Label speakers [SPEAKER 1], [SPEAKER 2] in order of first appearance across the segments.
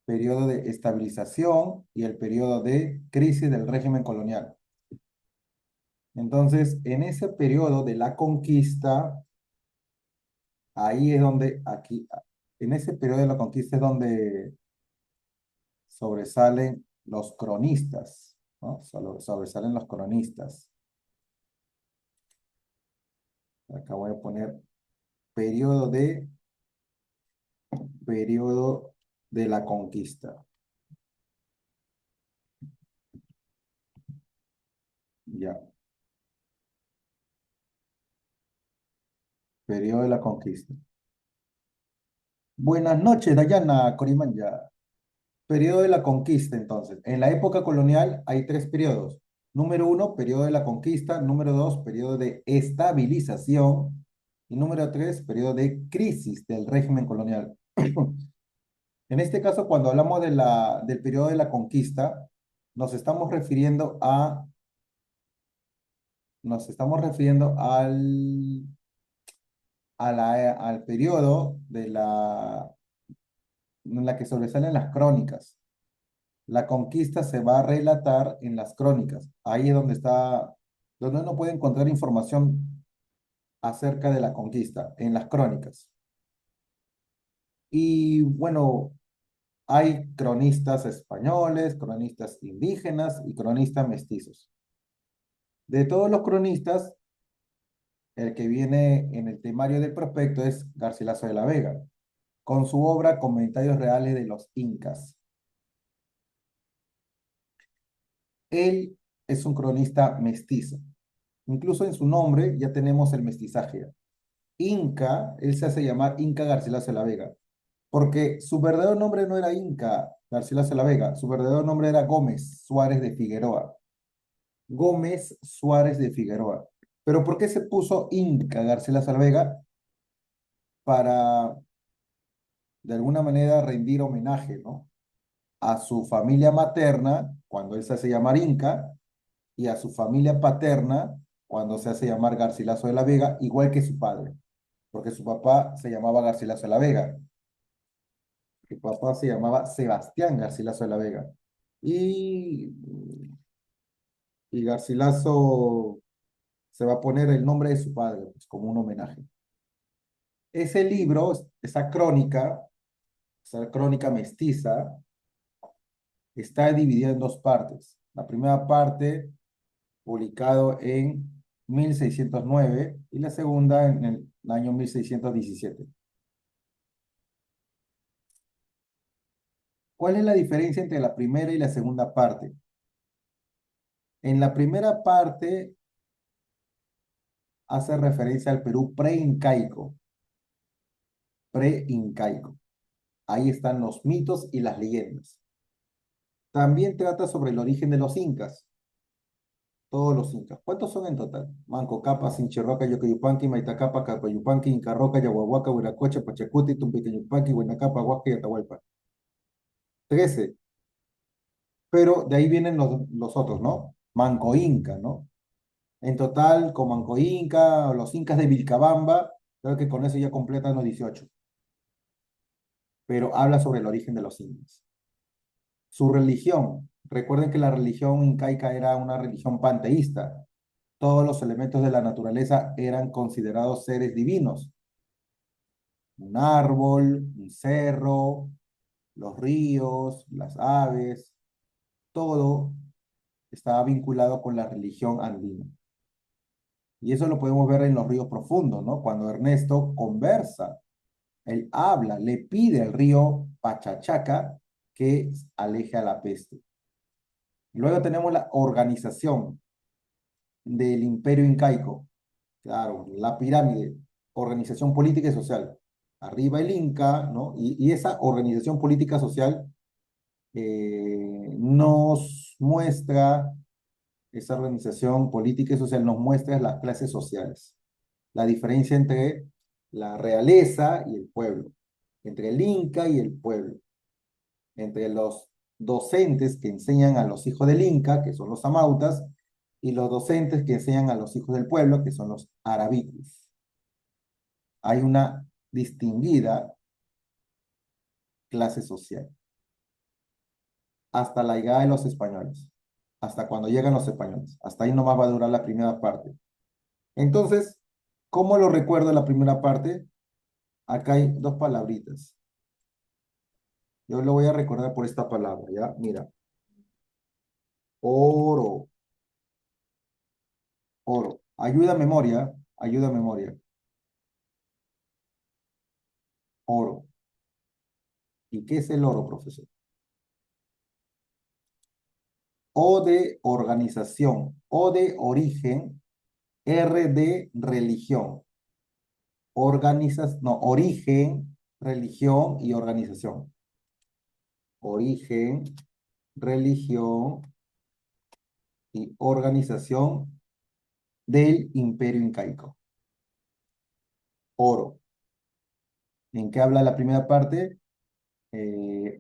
[SPEAKER 1] periodo de estabilización y el periodo de crisis del régimen colonial. Entonces, en ese periodo de la conquista, ahí es donde, en ese periodo de la conquista es donde sobresalen los cronistas, ¿no? Sobresalen los cronistas. Acá voy a poner periodo de, periodo de la conquista. Ya, periodo de la conquista. Buenas noches, Dayana Corimanya. Periodo de la conquista, entonces. En la época colonial hay tres periodos. Número uno, periodo de la conquista. Número dos, periodo de estabilización. Y número tres, periodo de crisis del régimen colonial. En este caso, cuando hablamos del periodo de la conquista, nos estamos refiriendo a, nos estamos refiriendo al periodo en la que sobresalen las crónicas. La conquista se va a relatar en las crónicas. Ahí es donde uno puede encontrar información acerca de la conquista, en las crónicas. Y bueno, hay cronistas españoles, cronistas indígenas y cronistas mestizos. De todos los cronistas, el que viene en el temario del prospecto es Garcilaso de la Vega, con su obra Comentarios Reales de los Incas. Él es un cronista mestizo. Incluso en su nombre ya tenemos el mestizaje. Inca, él se hace llamar Inca Garcilaso de la Vega, porque su verdadero nombre no era Inca Garcilaso de la Vega, su verdadero nombre era Gómez Suárez de Figueroa. Gómez Suárez de Figueroa. ¿Pero por qué se puso Inca Garcilaso de la Vega? Para, de alguna manera, rendir homenaje, ¿no? A su familia materna, cuando él se hace llamar Inca, y a su familia paterna, cuando se hace llamar Garcilaso de la Vega, igual que su padre, porque su papá se llamaba Garcilaso de la Vega. Su papá se llamaba Sebastián Garcilaso de la Vega. Y, y Garcilaso se va a poner el nombre de su padre, pues, como un homenaje. Ese libro, esa crónica mestiza, está dividida en dos partes. La primera parte, publicado en 1609, y la segunda en el año 1617. ¿Cuál es la diferencia entre la primera y la segunda parte? En la primera parte hace referencia al Perú preincaico. Preincaico. Ahí están los mitos y las leyendas. También trata sobre el origen de los incas. Todos los incas. ¿Cuántos son en total? Manco Capa, Sinchirroca, Yocoyupanqui, Maitacapa, Capayupanqui, Incarroca, Yahuahuaca, Huiracocha, Pachacuti, Tumpiqueñupanqui, Huenacapa, Huasca y Atahualpa. 13. Pero de ahí vienen los otros, ¿no? Manco Inca, ¿no? En total, con Manco Inca, los incas de Vilcabamba, creo que con eso ya completan los 18. Pero habla sobre el origen de los incas. Su religión. Recuerden que la religión incaica era una religión panteísta. Todos los elementos de la naturaleza eran considerados seres divinos. Un árbol, un cerro, los ríos, las aves, todo estaba vinculado con la religión andina. Y eso lo podemos ver en los ríos profundos, ¿no? Cuando Ernesto conversa, él habla, le pide al río Pachachaca que aleje a la peste. Luego tenemos la organización del imperio incaico. Claro, la pirámide, organización política y social. Arriba el Inca, ¿no? Y esa organización política social nos muestra, esa organización política y social nos muestra las clases sociales. La diferencia entre la realeza y el pueblo, entre el Inca y el pueblo, entre los docentes que enseñan a los hijos del Inca, que son los amautas, y los docentes que enseñan a los hijos del pueblo, que son los arabicus. Hay una distinguida clase social, hasta la llegada de los españoles, hasta cuando llegan los españoles. Hasta ahí nomás va a durar la primera parte. Entonces, ¿cómo lo recuerdo la primera parte? Acá hay dos palabritas. Yo lo voy a recordar por esta palabra, ¿ya? Mira, oro, oro. Ayuda a memoria, oro. ¿Y qué es el oro, profesor? O de organización, O de origen, R de religión. No, origen, religión y organización. Origen, religión y organización del Imperio Incaico. Oro. ¿En qué habla la primera parte?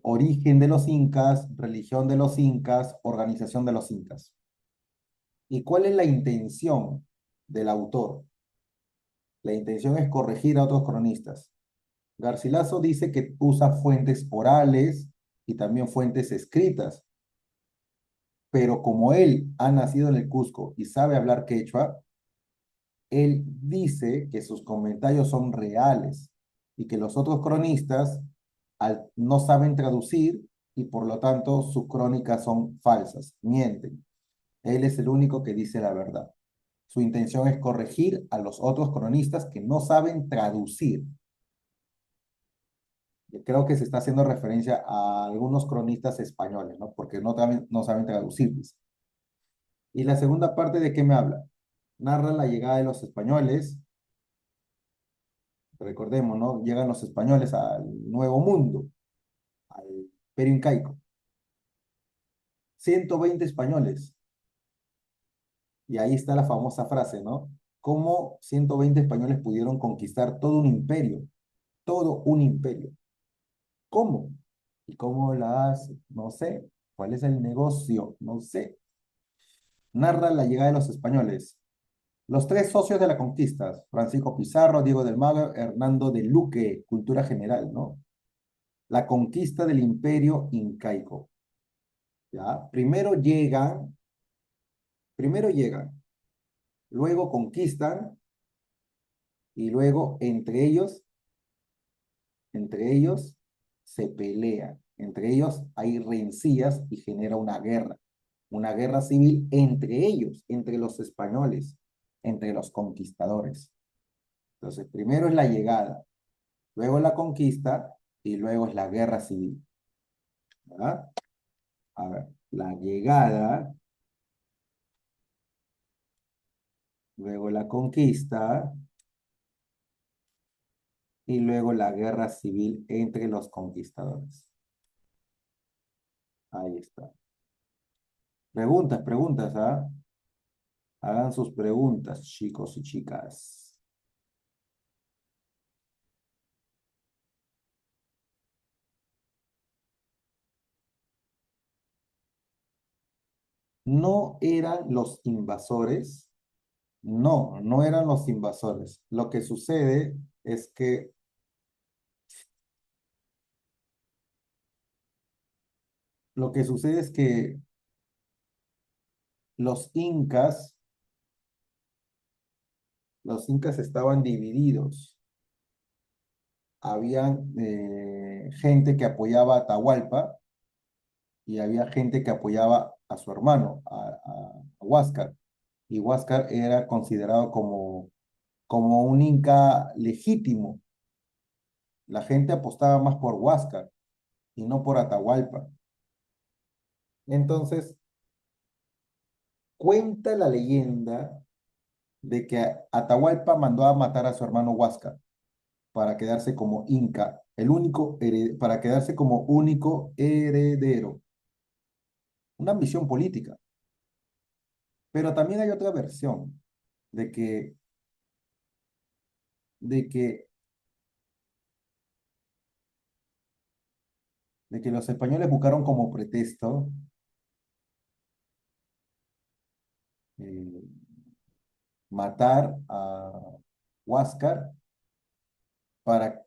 [SPEAKER 1] Origen de los incas, religión de los incas, organización de los incas. ¿Y cuál es la intención del autor? La intención es corregir a otros cronistas. Garcilaso dice que usa fuentes orales y también fuentes escritas, pero como él ha nacido en el Cusco y sabe hablar quechua, él dice que sus comentarios son reales y que los otros cronistas no saben traducir y por lo tanto sus crónicas son falsas, mienten. Él es el único que dice la verdad. Su intención es corregir a los otros cronistas que no saben traducir. Yo creo que se está haciendo referencia a algunos cronistas españoles, ¿no? Porque no saben traducir. Dice. Y la segunda parte, ¿de qué me habla? Narra la llegada de los españoles. Recordemos, ¿no? Llegan los españoles al Nuevo Mundo, al Imperio Incaico. 120 españoles. Y ahí está la famosa frase, ¿no? ¿Cómo 120 españoles pudieron conquistar todo un imperio? Todo un imperio. ¿Cómo? ¿Y cómo la hace? No sé. ¿Cuál es el negocio? No sé. Narra la llegada de los españoles. Los tres socios de la conquista, Francisco Pizarro, Diego del Mago, Hernando de Luque, cultura general, ¿no? La conquista del imperio incaico. ¿Ya? Primero llegan, luego conquistan y luego entre ellos se pelean, entre ellos hay rencillas y genera una guerra civil entre ellos, entre los españoles, entre los conquistadores. Entonces, primero es la llegada, luego la conquista y luego es la guerra civil. ¿Verdad? A ver, la llegada, luego la conquista y luego la guerra civil entre los conquistadores. Ahí está. Preguntas, ¿ah? Hagan sus preguntas, chicos y chicas. No eran los invasores. No, no eran los invasores. Lo que sucede es que lo que sucede es que los incas, los incas estaban divididos. Habían gente que apoyaba a Atahualpa y había gente que apoyaba a su hermano, a Huáscar. Y Huáscar era considerado como un inca legítimo. La gente apostaba más por Huáscar y no por Atahualpa. Entonces, cuenta la leyenda de que Atahualpa mandó a matar a su hermano Huáscar para quedarse como inca, para quedarse como único heredero. Una ambición política. Pero también hay otra versión de que, de que, de que los españoles buscaron como pretexto eh, matar a Huáscar para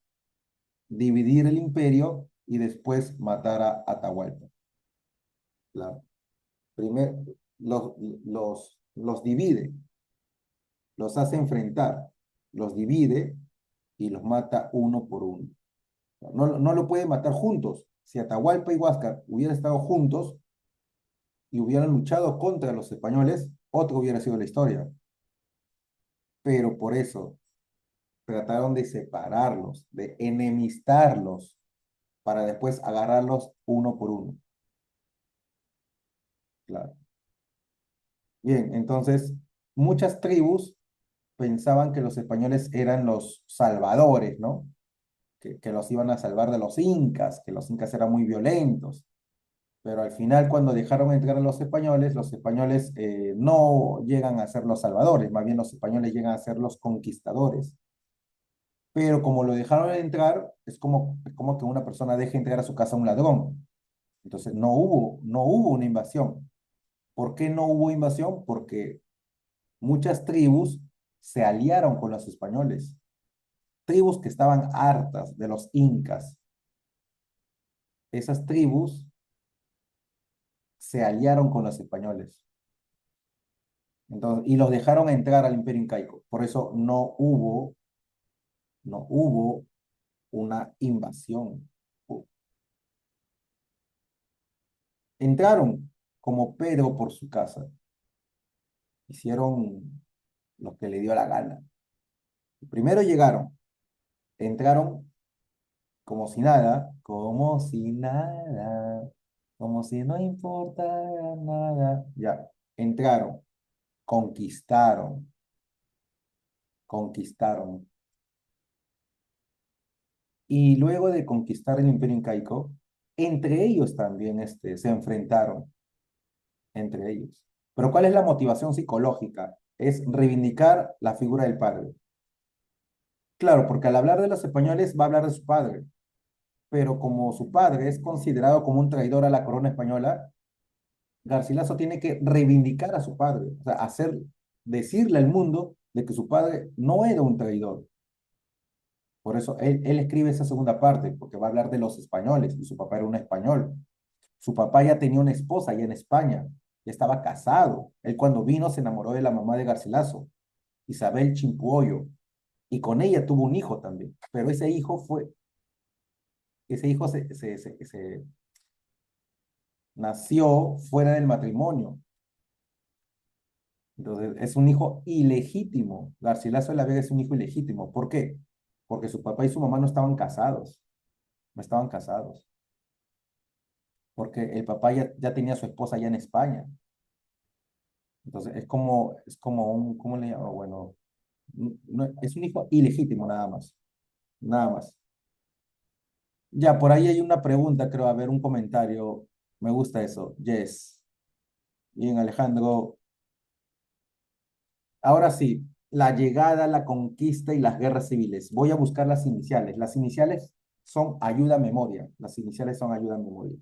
[SPEAKER 1] dividir el imperio y después matar a Atahualpa. La, primer, los, los divide, los hace enfrentar, los divide y los mata uno por uno. No, no lo puede matar juntos. Si Atahualpa y Huáscar hubieran estado juntos y hubieran luchado contra los españoles, otro hubiera sido la historia. Pero por eso trataron de separarlos, de enemistarlos, para después agarrarlos uno por uno. Claro. Bien, entonces muchas tribus pensaban que los españoles eran los salvadores, ¿no? Que los iban a salvar de los incas, que los incas eran muy violentos. Pero al final, cuando dejaron entrar a los españoles no llegan a ser los salvadores, más bien los españoles llegan a ser los conquistadores. Pero como lo dejaron entrar, es como que una persona deje entrar a su casa a un ladrón. Entonces no hubo una invasión. ¿Por qué no hubo invasión? Porque muchas tribus se aliaron con los españoles. Tribus que estaban hartas de los incas. Esas tribus se aliaron con los españoles. Entonces, y los dejaron entrar al Imperio Incaico. Por eso no hubo una invasión. Entraron como Pedro por su casa. Hicieron lo que le dio la gana. Primero llegaron, entraron como si nada, como si no importara nada. Ya, entraron, conquistaron, conquistaron. Y luego de conquistar el Imperio Incaico, entre ellos también se enfrentaron, entre ellos. Pero ¿cuál es la motivación psicológica? Es reivindicar la figura del padre. Claro, porque al hablar de los españoles va a hablar de su padre, pero como su padre es considerado como un traidor a la corona española, Garcilaso tiene que reivindicar a su padre, o sea, decirle al mundo de que su padre no era un traidor. Por eso él escribe esa segunda parte, porque va a hablar de los españoles, y su papá era un español. Su papá ya tenía una esposa allá en España, ya estaba casado. Él cuando vino se enamoró de la mamá de Garcilaso, Isabel Chimpuoyo, y con ella tuvo un hijo también. Pero ese hijo nació fuera del matrimonio. Entonces, es un hijo ilegítimo. Garcilaso de la Vega es un hijo ilegítimo. ¿Por qué? Porque su papá y su mamá no estaban casados. No estaban casados. Porque el papá ya tenía a su esposa allá en España. Entonces, es como un, ¿cómo le llamo? Bueno, es un hijo ilegítimo nada más. Nada más. Ya, por ahí hay una pregunta, creo, a ver, un comentario. Me gusta eso. Yes. Bien, Alejandro. Ahora sí, la llegada, la conquista y las guerras civiles. Voy a buscar las iniciales. Las iniciales son ayuda a memoria. Las iniciales son ayuda a memoria.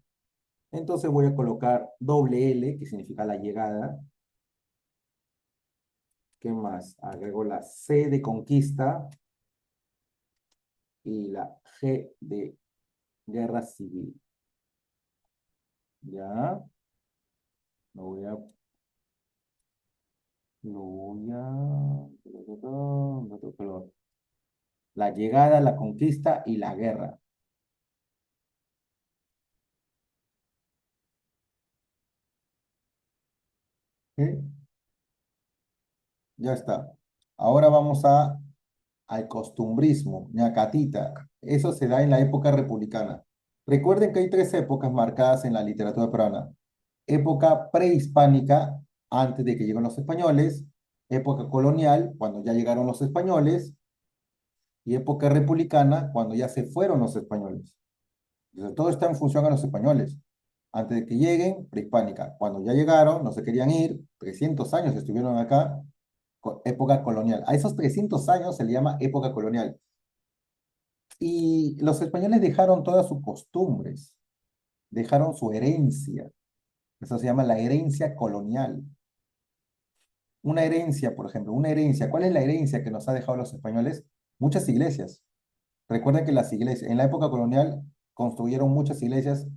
[SPEAKER 1] Entonces voy a colocar doble L, que significa la llegada. ¿Qué más? Agrego la C de conquista y la G de guerra civil. Ya, otro color. La llegada, la conquista y la guerra. ¿Sí? Ya está. Ahora vamos al costumbrismo, ñacatita. Eso se da en la época republicana. Recuerden que hay tres épocas marcadas en la literatura peruana. Época prehispánica, antes de que lleguen los españoles, época colonial, cuando ya llegaron los españoles, y época republicana, cuando ya se fueron los españoles. Entonces, todo está en función a los españoles. Antes de que lleguen, prehispánica. Cuando ya llegaron, no se querían ir, 300 años estuvieron acá, época colonial. A esos 300 años se le llama época colonial. Y los españoles dejaron todas sus costumbres, dejaron su herencia. Eso se llama la herencia colonial. Una herencia, por ejemplo, una herencia. ¿Cuál es la herencia que nos ha dejado los españoles? Muchas iglesias. Recuerden que las iglesias, en la época colonial, construyeron muchas iglesias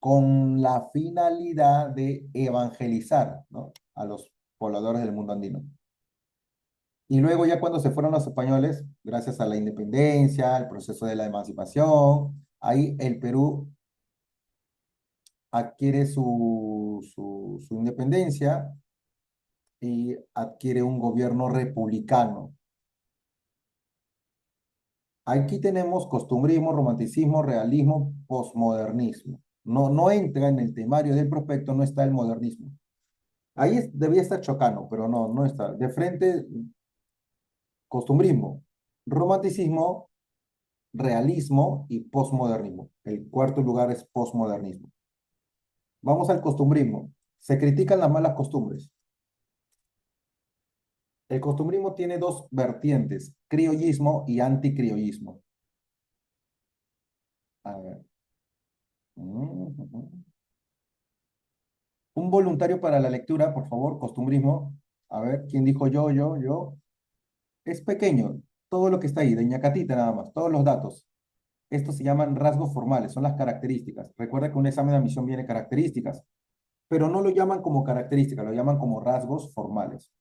[SPEAKER 1] con la finalidad de evangelizar, ¿no? A los pobladores del mundo andino. Y luego ya cuando se fueron los españoles, gracias a la independencia, el proceso de la emancipación, ahí el Perú adquiere su independencia y adquiere un gobierno republicano. Aquí tenemos costumbrismo, romanticismo, realismo, posmodernismo. No, no entra en el temario del prospecto, no está el modernismo. Ahí debía estar Chocano, pero no, no está. De frente, costumbrismo, romanticismo, realismo y posmodernismo. El cuarto lugar es posmodernismo. Vamos al costumbrismo. Se critican las malas costumbres. El costumbrismo tiene dos vertientes, criollismo y anticriollismo. A ver. Un voluntario para la lectura, por favor, costumbrismo. A ver, ¿quién dijo yo? Es pequeño, todo lo que está ahí, de ñacatita nada más, todos los datos. Estos se llaman rasgos formales, son las características. Recuerda que un examen de admisión viene características, pero no lo llaman como características, lo llaman como rasgos formales.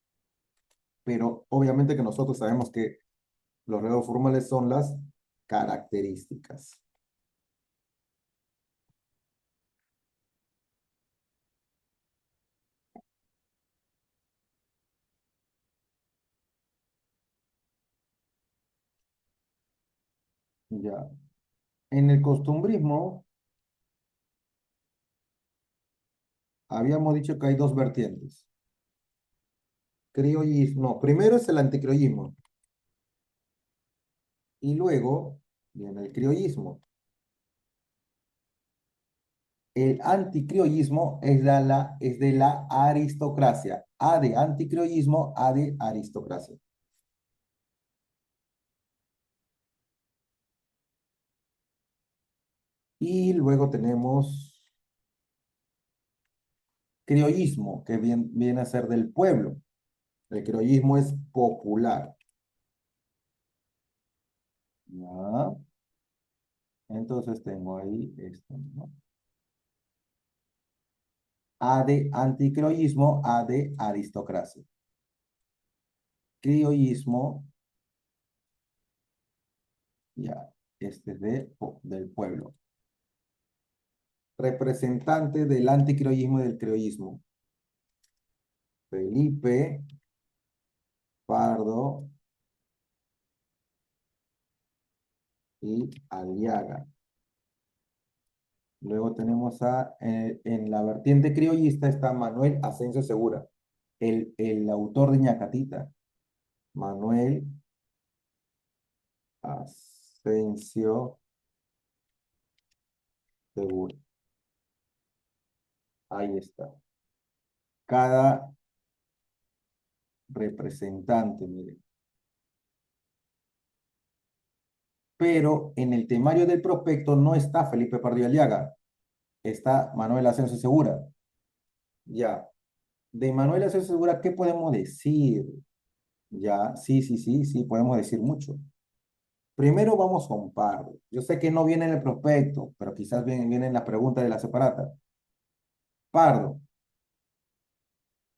[SPEAKER 1] Pero obviamente que nosotros sabemos que los rasgos formales son las características. Ya. En el costumbrismo, habíamos dicho que hay dos vertientes. Criollismo, no, primero es el anticriollismo y luego viene el criollismo. El anticriollismo es de la aristocracia. A de anticriollismo, A de aristocracia. Y luego tenemos criollismo, que viene a ser del pueblo. El criollismo es popular. ¿Ya? Entonces tengo ahí esto, ¿no? A de anticriollismo, A de aristocracia. Criollismo, ya, este es del pueblo. Representante del anticriollismo y del criollismo. Felipe Pardo y Aliaga. Luego tenemos en la vertiente criollista está Manuel Asensio Segura, el autor de Ñacatita. Manuel Asensio Segura. Ahí está. Cada representante, mire. Pero en el temario del prospecto no está Felipe Pardo y Aliaga, está Manuel Asensio Segura. Ya. De Manuel Asensio Segura, ¿qué podemos decir? Ya, sí, podemos decir mucho. Primero vamos con Pardo. Yo sé que no viene en el prospecto, pero quizás viene en la pregunta de la separata. Pardo.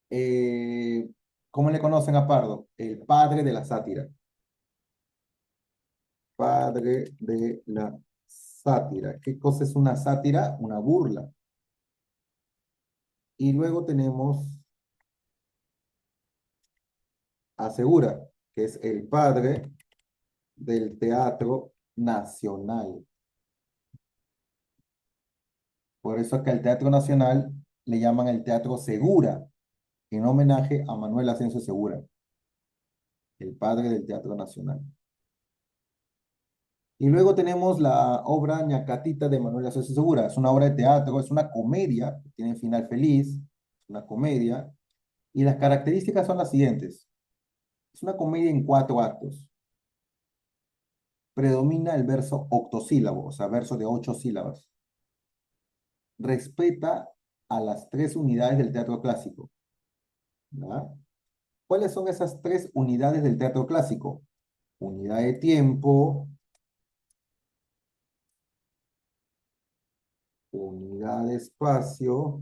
[SPEAKER 1] eh, ¿Cómo le conocen a Pardo? El padre de la sátira. Padre de la sátira. ¿Qué cosa es una sátira? Una burla. Y luego tenemos a Segura, que es el padre del teatro nacional. Por eso es que al Teatro Nacional le llaman el Teatro Segura, en homenaje a Manuel Asensio Segura, el padre del Teatro Nacional. Y luego tenemos la obra Ñacatita de Manuel Asensio Segura. Es una obra de teatro, es una comedia, tiene final feliz, es una comedia. Y las características son las siguientes. Es una comedia en 4 actos. Predomina el verso octosílabo, o sea, verso de 8 sílabas. Respeta a las 3 unidades del teatro clásico. ¿Ya? ¿Cuáles son esas 3 unidades del teatro clásico? Unidad de tiempo, unidad de espacio,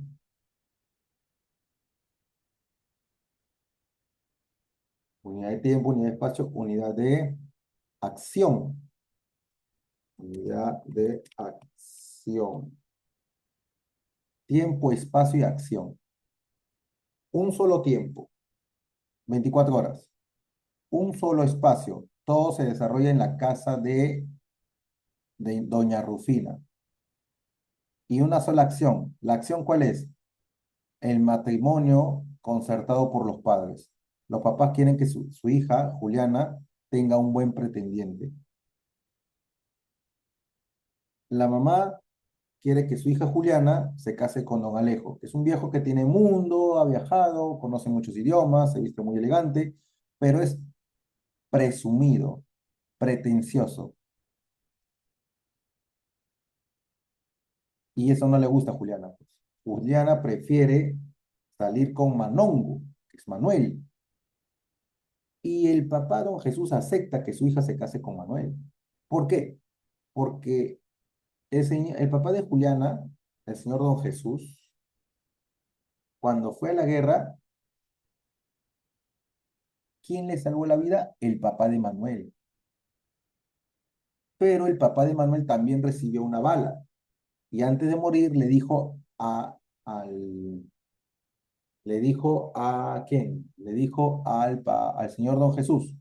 [SPEAKER 1] unidad de tiempo, unidad de espacio, unidad de acción. Unidad de acción. Tiempo, espacio y acción. Un solo tiempo, 24 horas. Un solo espacio. Todo se desarrolla en la casa de Doña Rufina. Y una sola acción. ¿La acción cuál es? El matrimonio concertado por los padres. Los papás quieren que su hija, Juliana, tenga un buen pretendiente. La mamá quiere que su hija Juliana se case con don Alejo, que es un viejo que tiene mundo, ha viajado, conoce muchos idiomas, se viste muy elegante, pero es presumido, pretencioso. Y eso no le gusta a Juliana, pues. Juliana prefiere salir con Manongo, que es Manuel. Y el papá don Jesús acepta que su hija se case con Manuel. ¿Por qué? Porque el papá de Juliana, el señor don Jesús, cuando fue a la guerra, ¿quién le salvó la vida? El papá de Manuel. Pero el papá de Manuel también recibió una bala. Y antes de morir le dijo a ¿quién? Le dijo al señor don Jesús,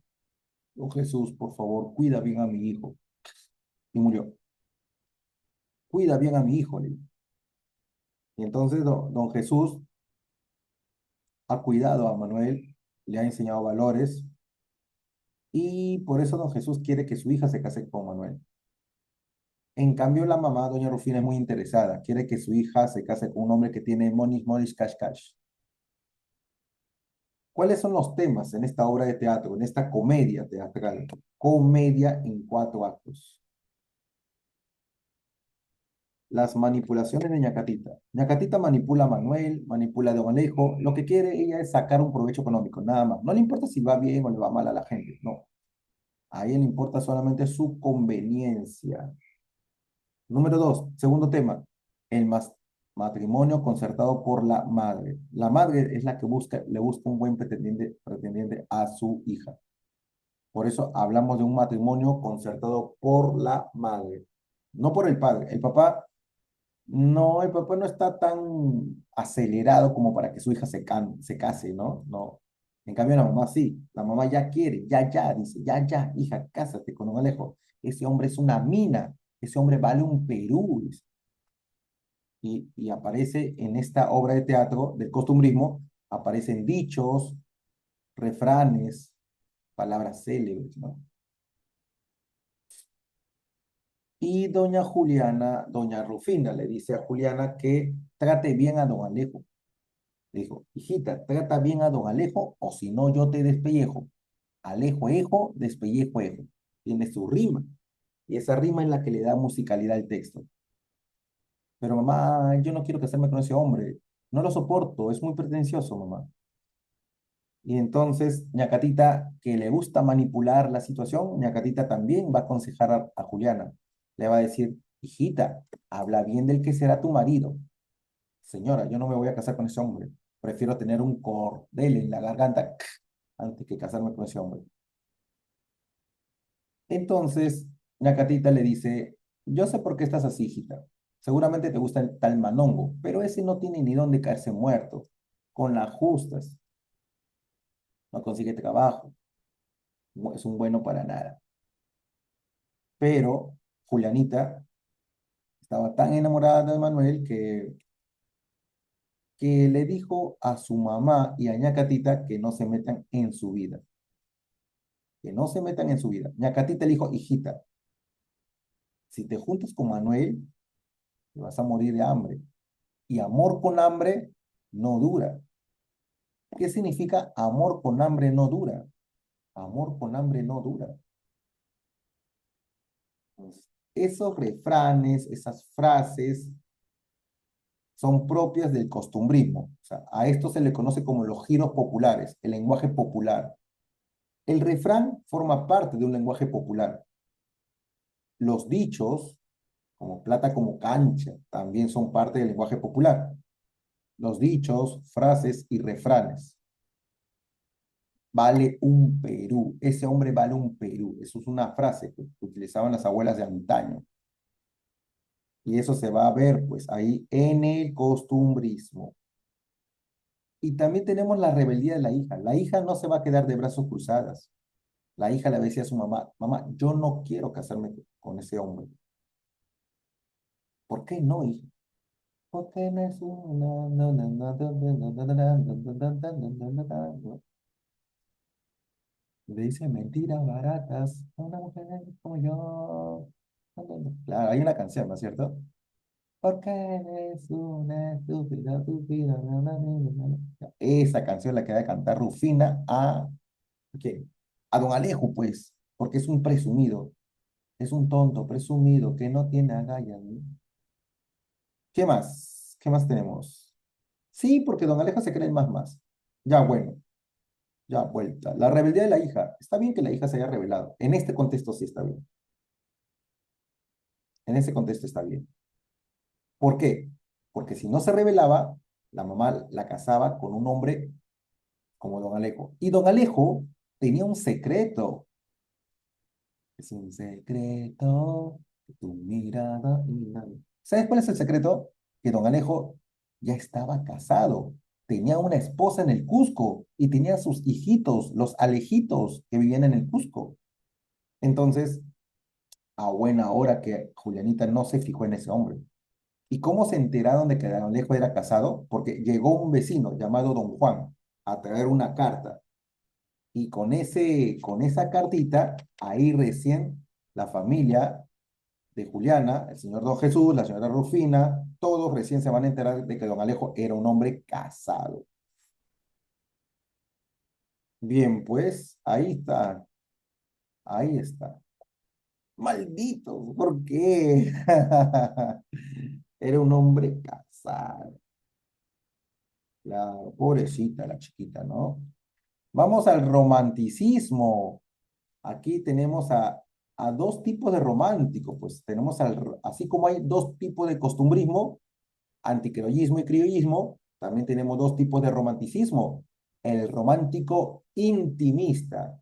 [SPEAKER 1] don Jesús, por favor, cuida bien a mi hijo. Y murió. Cuida bien a mi hijo, le dijo. Y entonces don Jesús ha cuidado a Manuel, le ha enseñado valores, y por eso don Jesús quiere que su hija se case con Manuel. En cambio, la mamá, doña Rufina, es muy interesada. Quiere que su hija se case con un hombre que tiene monis, monis, cash, cash. ¿Cuáles son los temas en esta obra de teatro, en esta comedia teatral? Comedia en 4 actos. Las manipulaciones de Ñacatita. Ñacatita manipula a Manuel, manipula a Don Alejo. Lo que quiere ella es sacar un provecho económico, nada más. No le importa si va bien o le va mal a la gente, no. A ella le importa solamente su conveniencia. Número 2, segundo tema, el matrimonio concertado por la madre. La madre es la que le busca un buen pretendiente a su hija. Por eso hablamos de un matrimonio concertado por la madre, no por el padre. El papá no está tan acelerado como para que su hija se case, ¿no? No. En cambio, la mamá sí. La mamá ya quiere, ya, dice, ya, hija, cásate con un Alejo. Ese hombre es una mina, ese hombre vale un Perú, dice. Y aparece en esta obra de teatro del costumbrismo, aparecen dichos, refranes, palabras célebres, ¿no? Y doña Juliana, doña Rufina, le dice a Juliana que trate bien a don Alejo. Le dijo, hijita, trata bien a don Alejo o si no yo te despellejo. Alejo, ejo, despellejo, ejo. Tiene su rima. Y esa rima es la que le da musicalidad al texto. Pero mamá, yo no quiero casarme con ese hombre. No lo soporto, es muy pretencioso, mamá. Y entonces, Ñacatita, que le gusta manipular la situación, Ñacatita también va a aconsejar a Juliana. Le va a decir, hijita, habla bien del que será tu marido. Señora, yo no me voy a casar con ese hombre. Prefiero tener un cordel en la garganta antes que casarme con ese hombre. Entonces, Ñacatita le dice, yo sé por qué estás así, hijita. Seguramente te gusta el tal Manongo, pero ese no tiene ni dónde caerse muerto. Con las justas, no consigue trabajo, no es un bueno para nada. Pero Julianita estaba tan enamorada de Manuel que le dijo a su mamá y a Ñacatita que no se metan en su vida, que no se metan en su vida. Ñacatita le dijo, hijita, si te juntas con Manuel, te vas a morir de hambre. Y amor con hambre no dura. ¿Qué significa amor con hambre no dura? Amor con hambre no dura. Pues, esos refranes, esas frases son propias del costumbrismo. O sea, a esto se le conoce como los giros populares, el lenguaje popular. El refrán forma parte de un lenguaje popular. Los dichos, como plata como cancha, también son parte del lenguaje popular. Los dichos, frases y refranes. Vale un Perú, ese hombre vale un Perú. Eso es una frase que utilizaban las abuelas de antaño. Y eso se va a ver, pues, ahí en el costumbrismo. Y también tenemos la rebeldía de la hija. La hija no se va a quedar de brazos cruzadas. La hija le decía a su mamá, mamá, yo no quiero casarme con ese hombre. ¿Por qué no, hija? Porque no es una... Le dice mentiras baratas a una mujer como yo. Claro, hay una canción, ¿no es cierto? Porque eres una estúpida, estúpida. Esa canción la que va a cantar Rufina a... ¿Qué? A Don Alejo, pues, porque es un presumido. Es un tonto presumido que no tiene agallas, ¿no? ¿Qué más? ¿Qué más tenemos? Sí, porque Don Alejo se cree el más. Ya, bueno, ya vuelta. La rebeldía de la hija. Está bien que la hija se haya rebelado. En este contexto sí está bien. En ese contexto está bien. ¿Por qué? Porque si no se rebelaba, la mamá la casaba con un hombre como Don Alejo. Y Don Alejo tenía un secreto. Es un secreto que tu mirada y ¿Sabes cuál es el secreto? Que Don Alejo ya estaba casado. Tenía una esposa en el Cusco y tenía sus hijitos, los Alejitos, que vivían en el Cusco. Entonces, a buena hora que Julianita no se fijó en ese hombre. ¿Y cómo se enteraron de que Don Alejo era casado? Porque llegó un vecino llamado Don Juan a traer una carta. Y con esa cartita, ahí recién la familia de Juliana, el señor Don Jesús, la señora Rufina, todos recién se van a enterar de que Don Alejo era un hombre casado. Bien, pues ahí está, ahí está. Maldito, ¿por qué? Era un hombre casado. Claro, pobrecita la chiquita, ¿no? Vamos al romanticismo. Aquí tenemos a dos tipos de romántico, pues tenemos así como hay dos tipos de costumbrismo, anticriollismo y criollismo, también tenemos dos tipos de romanticismo. El romántico intimista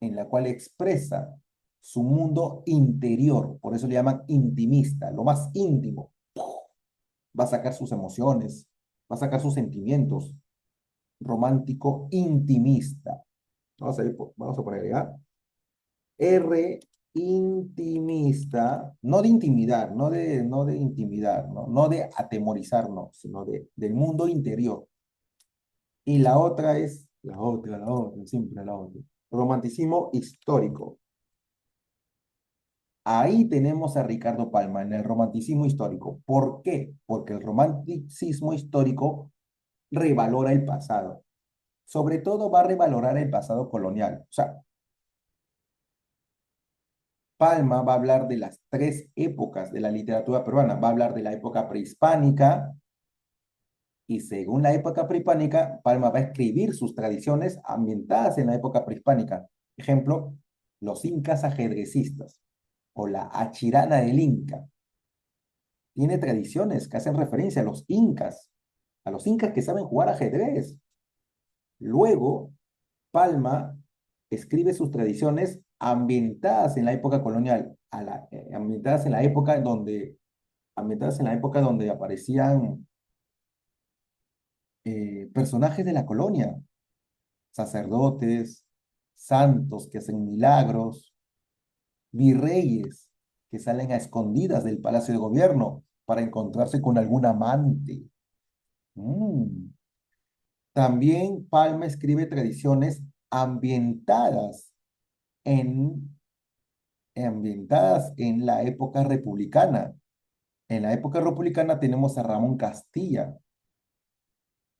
[SPEAKER 1] en la cual expresa su mundo interior, por eso le llaman intimista, lo más íntimo. Va a sacar sus emociones, va a sacar sus sentimientos. Romántico intimista. Vamos a poner ya. R intimista, no de intimidar, no de intimidar, no de atemorizar, no, sino del mundo interior. Y la otra es, la otra, siempre la otra. Romanticismo histórico. Ahí tenemos a Ricardo Palma en el romanticismo histórico. ¿Por qué? Porque el romanticismo histórico revalora el pasado. Sobre todo va a revalorar el pasado colonial. O sea, Palma va a hablar de las tres épocas de la literatura peruana. Va a hablar de la época prehispánica y según la época prehispánica, Palma va a escribir sus tradiciones ambientadas en la época prehispánica. Ejemplo, los incas ajedrecistas o la achirana del Inca. Tiene tradiciones que hacen referencia a los incas que saben jugar ajedrez. Luego, Palma escribe sus tradiciones ambientadas en la época colonial, ambientadas en la época donde aparecían personajes de la colonia, sacerdotes, santos que hacen milagros, virreyes que salen a escondidas del palacio de gobierno para encontrarse con algún amante. Mm. También Palma escribe tradiciones ambientadas en, ambientadas en la época republicana. En la época republicana tenemos a Ramón Castilla,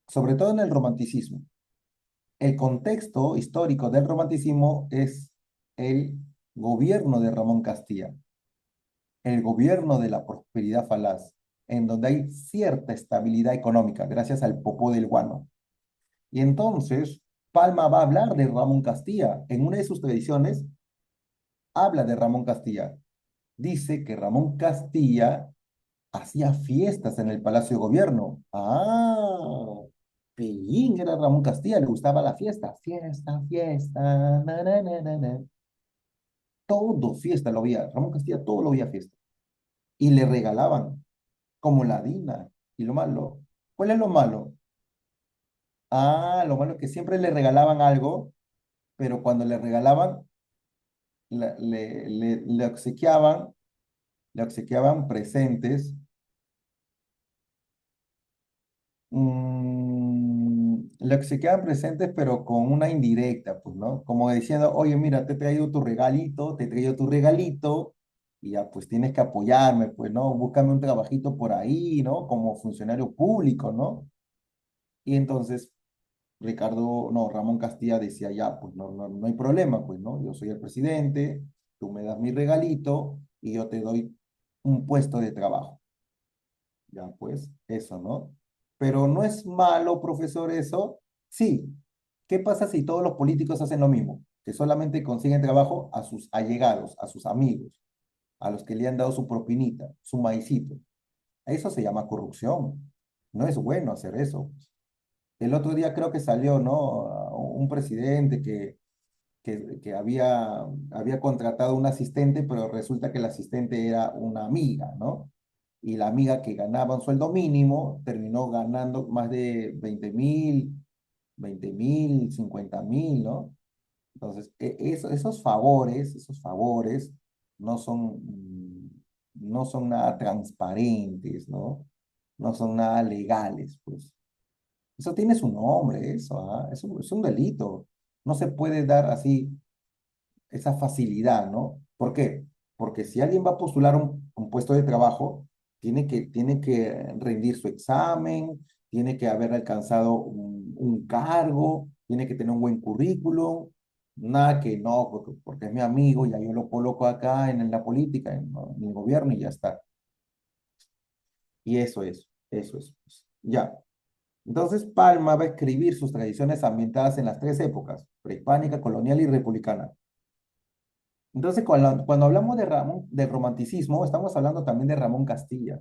[SPEAKER 1] sobre todo en el romanticismo. El contexto histórico del romanticismo es el gobierno de Ramón Castilla, el gobierno de la prosperidad falaz, en donde hay cierta estabilidad económica gracias al Popó del Guano. Y entonces, Palma va a hablar de Ramón Castilla. En una de sus tradiciones, habla de Ramón Castilla. Dice que Ramón Castilla hacía fiestas en el Palacio de Gobierno. Ah, pillín era Ramón Castilla, le gustaba la fiesta. Fiesta, fiesta, na, na, na, na, na. Todo fiesta lo veía. Ramón Castilla todo lo veía fiesta. Y le regalaban, como la Dina. Y lo malo, ¿cuál es lo malo? Ah, lo malo es que siempre le regalaban algo, pero cuando le regalaban, le obsequiaban presentes. Le obsequiaban presentes, pero con una indirecta, pues, ¿no? Como diciendo, oye, mira, te he traído tu regalito, te he traído tu regalito, y ya, pues tienes que apoyarme, pues, ¿no? Búscame un trabajito por ahí, ¿no? Como funcionario público, ¿no? Y entonces Ramón Castilla decía, ya, pues no hay problema, pues, ¿no? Yo soy el presidente, tú me das mi regalito y yo te doy un puesto de trabajo. Ya, pues, eso, ¿no? Pero no es malo, profesor, eso. Sí. ¿Qué pasa si todos los políticos hacen lo mismo? Que solamente consiguen trabajo a sus allegados, a sus amigos, a los que le han dado su propinita, su maicito. Eso se llama corrupción. No es bueno hacer eso. El otro día creo que salió, ¿no? Un presidente que había contratado un asistente, pero resulta que el asistente era una amiga, ¿no? Y la amiga que ganaba un sueldo mínimo terminó ganando más de 20.000, 50.000, ¿no? Entonces, esos favores no son, no son nada transparentes, ¿no? No son nada legales, pues. Eso tiene su nombre, eso, ¿ah? Es un delito. No se puede dar así esa facilidad, ¿no? ¿Por qué? Porque si alguien va a postular un puesto de trabajo, tiene que rendir su examen, tiene que haber alcanzado un cargo, tiene que tener un buen currículum, nada que no, porque es mi amigo, ya yo lo coloco acá en la política, en el gobierno y ya está. Y eso es, pues. Ya. Entonces, Palma va a escribir sus tradiciones ambientadas en las tres épocas, prehispánica, colonial y republicana. Entonces, cuando hablamos de Ramón, del romanticismo, estamos hablando también de Ramón Castilla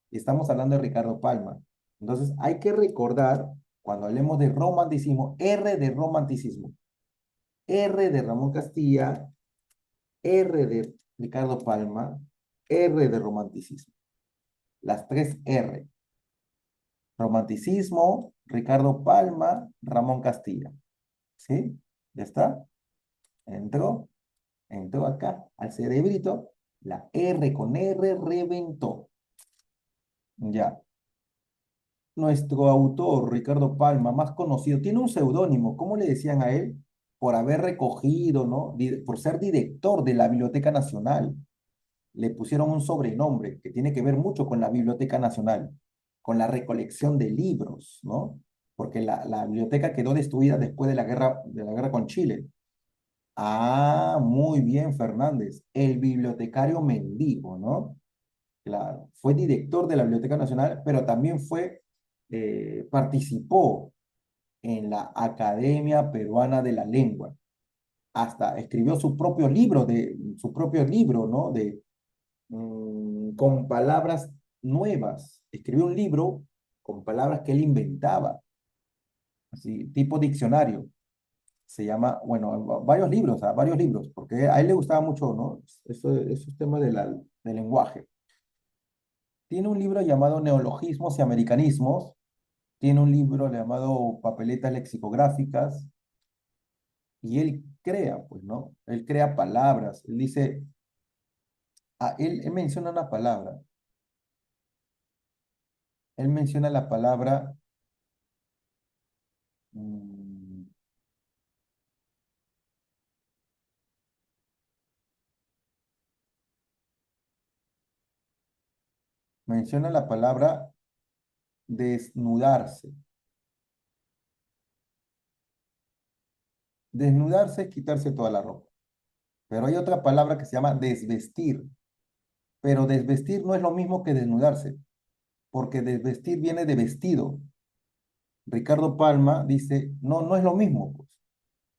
[SPEAKER 1] y estamos hablando de Ricardo Palma. Entonces, hay que recordar, cuando hablemos de romanticismo, R de romanticismo, R de Ramón Castilla, R de Ricardo Palma, R de romanticismo. Las tres R. Romanticismo, Ricardo Palma, Ramón Castilla. ¿Sí? ¿Ya está? Entró, entró acá al cerebrito, la R con R reventó. Ya. Nuestro autor, Ricardo Palma, más conocido, tiene un seudónimo. ¿Cómo le decían a él? Por haber recogido, ¿no? Por ser director de la Biblioteca Nacional. Le pusieron un sobrenombre que tiene que ver mucho con la Biblioteca Nacional, con la recolección de libros, ¿no? Porque la biblioteca quedó destruida después de la guerra con Chile. Ah, muy bien, Fernández. El bibliotecario mendigo, ¿no? Claro, fue director de la Biblioteca Nacional, pero también participó en la Academia Peruana de la Lengua. Hasta escribió su propio libro, ¿no? Con palabras nuevas. Escribió un libro con palabras que él inventaba, así, tipo diccionario. Se llama, bueno, varios libros, porque a él le gustaba mucho, ¿no? Esos temas del lenguaje. Tiene un libro llamado Neologismos y Americanismos. Tiene un libro llamado Papeletas Lexicográficas. Y él crea, pues, ¿no? Él crea palabras. Él dice, él menciona una palabra. Él menciona la palabra, mm, menciona la palabra desnudarse. Desnudarse es quitarse toda la ropa. Pero hay otra palabra que se llama desvestir. Pero desvestir no es lo mismo que desnudarse, porque desvestir viene de vestido. Ricardo Palma dice, no, no es lo mismo, pues.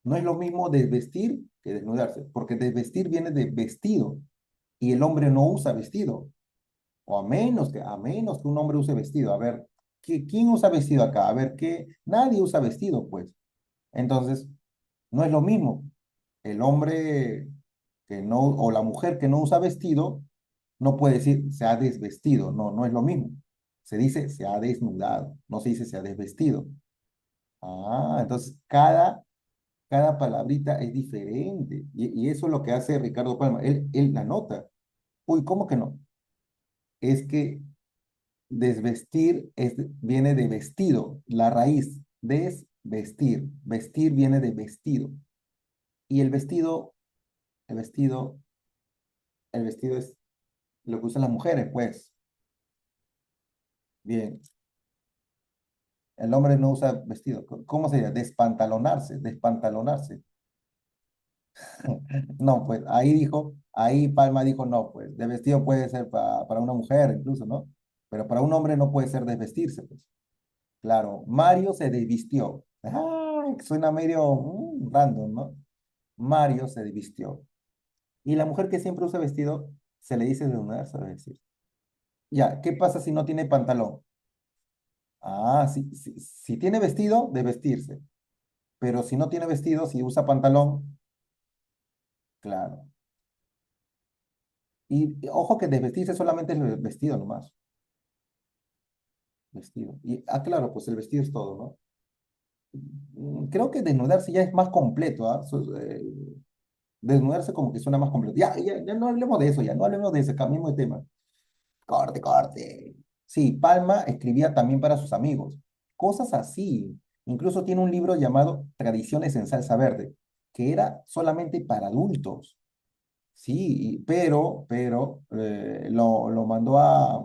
[SPEAKER 1] No es lo mismo desvestir que desnudarse, porque desvestir viene de vestido y el hombre no usa vestido, o a menos que un hombre use vestido. A ver, ¿quién usa vestido acá? A ver, ¿qué? Nadie usa vestido, pues. Entonces, no es lo mismo. El hombre que no, o la mujer que no usa vestido, no puede decir se ha desvestido, no, no es lo mismo. Se dice se ha desnudado, no se dice se ha desvestido. Ah, entonces cada palabrita es diferente. Y eso es lo que hace Ricardo Palma. Él la nota. Uy, ¿cómo que no? Es que desvestir viene de vestido, la raíz, desvestir. Vestir viene de vestido. Y el vestido, el vestido es lo que usan las mujeres, pues. Bien, el hombre no usa vestido. ¿Cómo sería? Despantalonarse, despantalonarse. No, pues ahí Palma dijo, no, pues de vestido puede ser para una mujer incluso, ¿no? Pero para un hombre no puede ser desvestirse, pues. Claro, Mario se desvistió. Ah, suena medio random, ¿no? Mario se desvistió. Y la mujer que siempre usa vestido se le dice desnudarse, es decir. Ya, ¿qué pasa si no tiene pantalón? Ah, si tiene vestido, de vestirse. Pero si no tiene vestido, si usa pantalón, claro. Y ojo que desvestirse solamente es el vestido nomás. Vestido. Claro, pues el vestido es todo, ¿no? Creo que desnudarse ya es más completo, ¿ah? Desnudarse como que suena más completo. Ya no hablemos de eso, ya no hablemos de ese, cambiemos de tema. Corte, corte. Sí, Palma escribía también para sus amigos. Cosas así. Incluso tiene un libro llamado Tradiciones en Salsa Verde, que era solamente para adultos. Sí, pero lo mandó a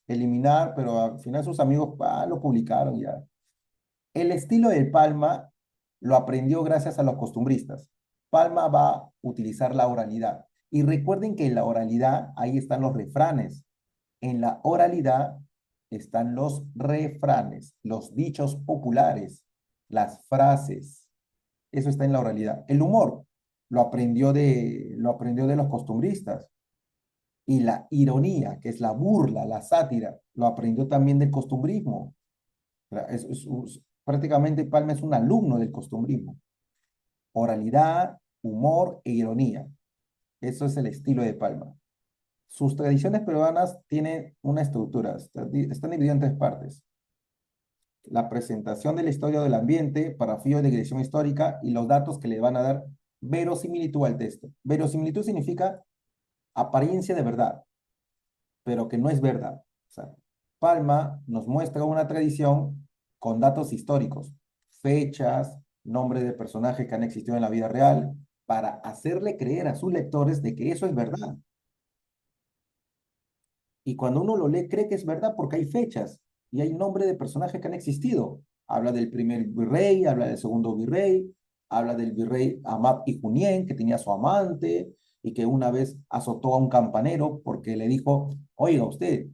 [SPEAKER 1] eliminar, pero al final sus amigos lo publicaron ya. El estilo de Palma lo aprendió gracias a los costumbristas. Palma va a utilizar la oralidad. Y recuerden que en la oralidad ahí están los refranes. En la oralidad están los refranes, los dichos populares, las frases. Eso está en la oralidad. El humor lo aprendió de los costumbristas. Y la ironía, que es la burla, la sátira, lo aprendió también del costumbrismo. Prácticamente Palma es un alumno del costumbrismo. Oralidad, humor e ironía. Eso es el estilo de Palma. Sus tradiciones peruanas tienen una estructura, están divididas en tres partes. La presentación de la historia del ambiente, parafío de digresión histórica y los datos que le van a dar verosimilitud al texto. Verosimilitud significa apariencia de verdad, pero que no es verdad. O sea, Palma nos muestra una tradición con datos históricos, fechas, nombres de personajes que han existido en la vida real, para hacerle creer a sus lectores de que eso es verdad. Y cuando uno lo lee, cree que es verdad porque hay fechas y hay nombre de personajes que han existido. Habla del primer virrey, habla del segundo virrey, habla del virrey Amat y Junien, que tenía su amante y que una vez azotó a un campanero porque le dijo, oiga usted,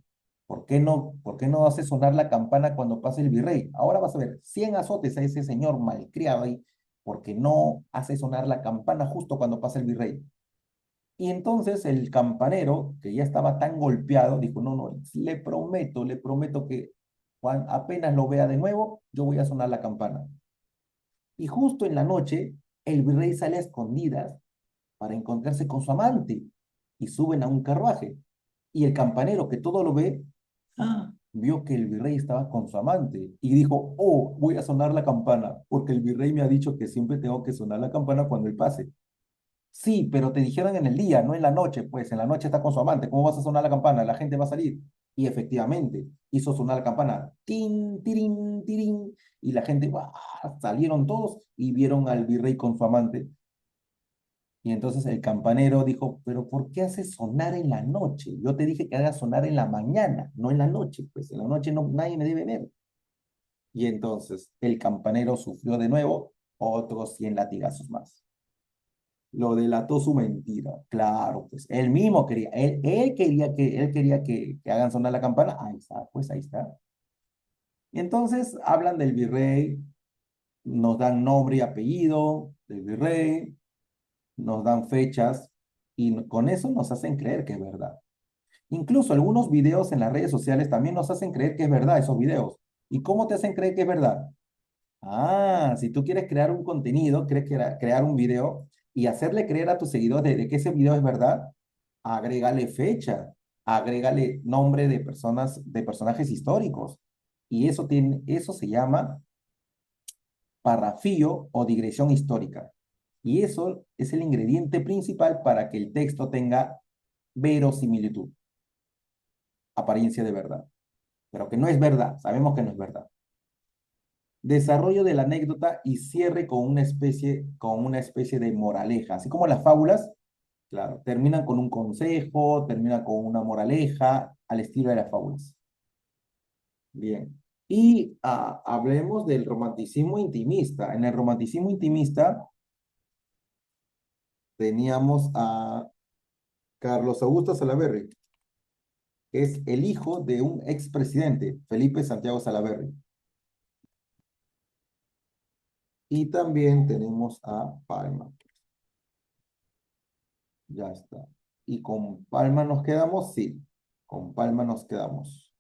[SPEAKER 1] ¿por qué no hace sonar la campana cuando pase el virrey? Ahora vas a ver 100 azotes a ese señor malcriado ahí porque no hace sonar la campana justo cuando pasa el virrey. Y entonces el campanero, que ya estaba tan golpeado, dijo, no, no, le prometo que apenas lo vea de nuevo, yo voy a sonar la campana. Y justo en la noche, el virrey sale a escondidas para encontrarse con su amante y suben a un carruaje. Y el campanero, que todo lo ve, vio que el virrey estaba con su amante y dijo, oh, voy a sonar la campana, porque el virrey me ha dicho que siempre tengo que sonar la campana cuando él pase. Sí, pero te dijeron en el día, no en la noche, pues en la noche está con su amante, ¿cómo vas a sonar la campana? La gente va a salir. Y efectivamente, hizo sonar la campana, tin, tirín, tirín, y la gente, ¡guau! Salieron todos y vieron al virrey con su amante. Y entonces el campanero dijo, pero ¿por qué haces sonar en la noche? Yo te dije que hagas sonar en la mañana, no en la noche, pues en la noche no, nadie me debe ver. Y entonces el campanero sufrió de nuevo otros 100 latigazos más. Lo delató su mentira. Claro, pues él mismo quería, él quería que hagan sonar la campana. Ahí está, pues ahí está. Y entonces hablan del virrey, nos dan nombre y apellido del virrey, nos dan fechas y con eso nos hacen creer que es verdad. Incluso algunos videos en las redes sociales también nos hacen creer que es verdad esos videos. ¿Y cómo te hacen creer que es verdad? Ah, si tú quieres crear un contenido, quieres crear un video y hacerle creer a tus seguidores de que ese video es verdad, agrégale fecha, agrégale nombre de personas, de personajes históricos. Y eso se llama parrafío o digresión histórica. Y eso es el ingrediente principal para que el texto tenga verosimilitud, apariencia de verdad. Pero que no es verdad, sabemos que no es verdad. Desarrollo de la anécdota y cierre con una especie de moraleja. Así como las fábulas, claro, terminan con un consejo, terminan con una moraleja, al estilo de las fábulas. Bien. Y hablemos del romanticismo intimista. En el romanticismo intimista teníamos a Carlos Augusto Salaverry, que es el hijo de un expresidente, Felipe Santiago Salaverry. Y también tenemos a Palma. Ya está. ¿Y con Palma nos quedamos? Sí, con Palma nos quedamos.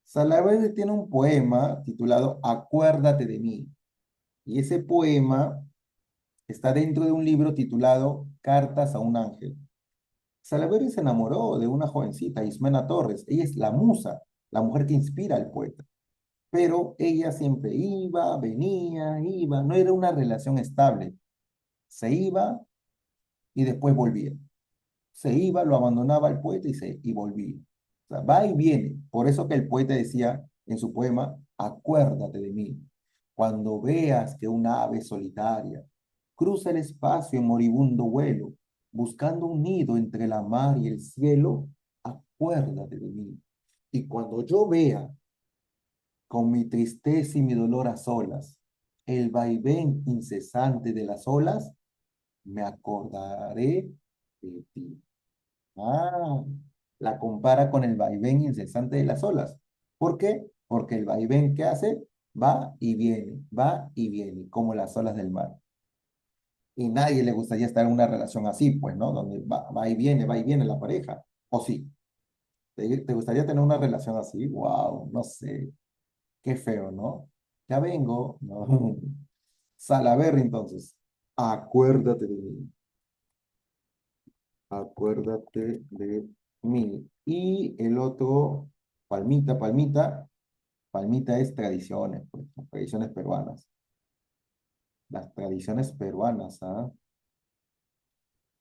[SPEAKER 1] Salaverry tiene un poema titulado Acuérdate de mí. Y ese poema está dentro de un libro titulado Cartas a un ángel. Salaverry se enamoró de una jovencita, Ismena Torres. Ella es la musa, la mujer que inspira al poeta. Pero ella siempre iba, venía, iba. No era una relación estable. Se iba y después volvía. Se iba, lo abandonaba el poeta y volvía. O sea, va y viene. Por eso que el poeta decía en su poema, acuérdate de mí. Cuando veas que una ave solitaria cruza el espacio en moribundo vuelo, buscando un nido entre la mar y el cielo, acuérdate de mí. Y cuando yo vea con mi tristeza y mi dolor a solas, el vaivén incesante de las olas, me acordaré de ti. Ah, la compara con el vaivén incesante de las olas. ¿Por qué? Porque el vaivén que hace va y viene, como las olas del mar. Y nadie le gustaría estar en una relación así, pues, ¿no? Donde va y viene la pareja. ¿O sí? ¿Te gustaría tener una relación así? Wow, no sé. Qué feo, ¿no? Ya vengo. No. Salaberry, entonces. Acuérdate de mí. Acuérdate de mí. Y el otro, palmita, palmita. Palmita es tradiciones, pues, las tradiciones peruanas. Las tradiciones peruanas, ¿ah?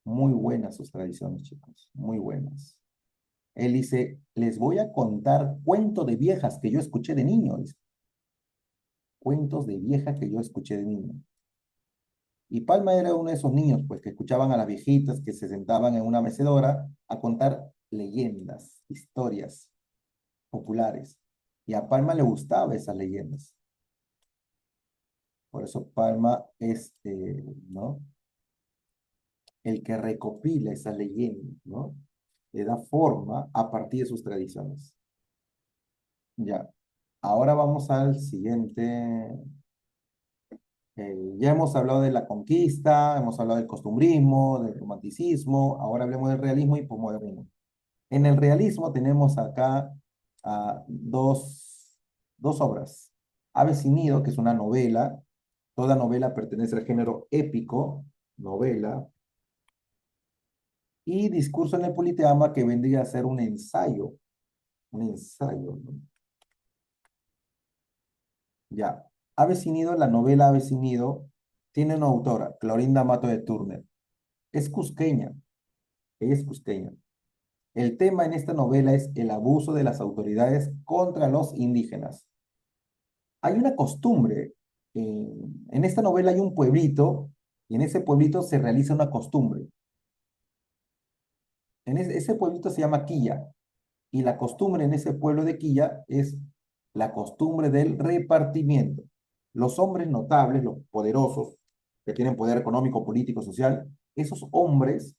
[SPEAKER 1] Muy buenas sus tradiciones, chicos. Muy buenas. Él dice, les voy a contar cuentos de viejas que yo escuché de niño. Dice, cuentos de viejas que yo escuché de niño. Y Palma era uno de esos niños, pues, que escuchaban a las viejitas que se sentaban en una mecedora a contar leyendas, historias populares. Y a Palma le gustaban esas leyendas. Por eso Palma es, ¿no? El que recopila esas leyendas, ¿no? Le da forma a partir de sus tradiciones. Ya. Ahora vamos al siguiente. Ya hemos hablado de la conquista, hemos hablado del costumbrismo, del romanticismo, ahora hablemos del realismo y posmodernismo. En el realismo tenemos acá dos obras. Ave sin nido, que es una novela. Toda novela pertenece al género épico, novela. Y Discurso en el Politeama, que vendría a ser un ensayo, ¿no? Ya. Ave sin nido, la novela Ave sin nido, tiene una autora, Clorinda Mato de Turner. Es cusqueña, ella es cusqueña. El tema en esta novela es el abuso de las autoridades contra los indígenas. Hay una costumbre, en esta novela hay un pueblito y en ese pueblito se realiza una costumbre. Ese pueblito se llama Quilla y la costumbre en ese pueblo de Quilla es la costumbre del repartimiento. Los hombres notables, los poderosos, que tienen poder económico, político, social, esos hombres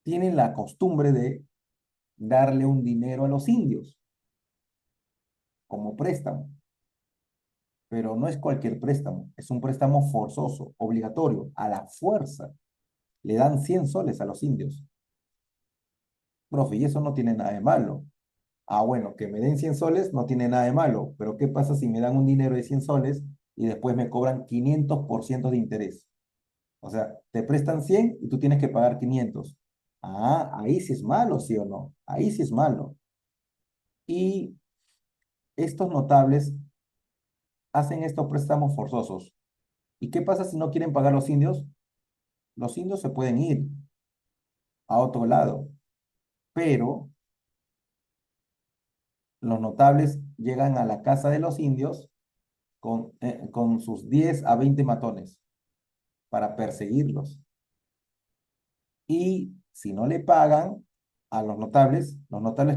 [SPEAKER 1] tienen la costumbre de darle un dinero a los indios como préstamo. pero no es cualquier préstamo, es un préstamo forzoso, obligatorio, a la fuerza. Le dan 100 soles a los indios. Profe, y eso no tiene nada de malo. Ah, bueno, que me den 100 soles no tiene nada de malo, pero ¿qué pasa si me dan un dinero de 100 soles y después me cobran 500% de interés? O sea, te prestan 100 y tú tienes que pagar 500. Ah, ahí sí es malo, ¿sí o no? Ahí sí es malo. Y estos notables hacen estos préstamos forzosos. ¿Y qué pasa si no quieren pagar los indios? Los indios se pueden ir a otro lado, pero los notables llegan a la casa de los indios con sus 10 a 20 matones para perseguirlos. Y si no le pagan a los notables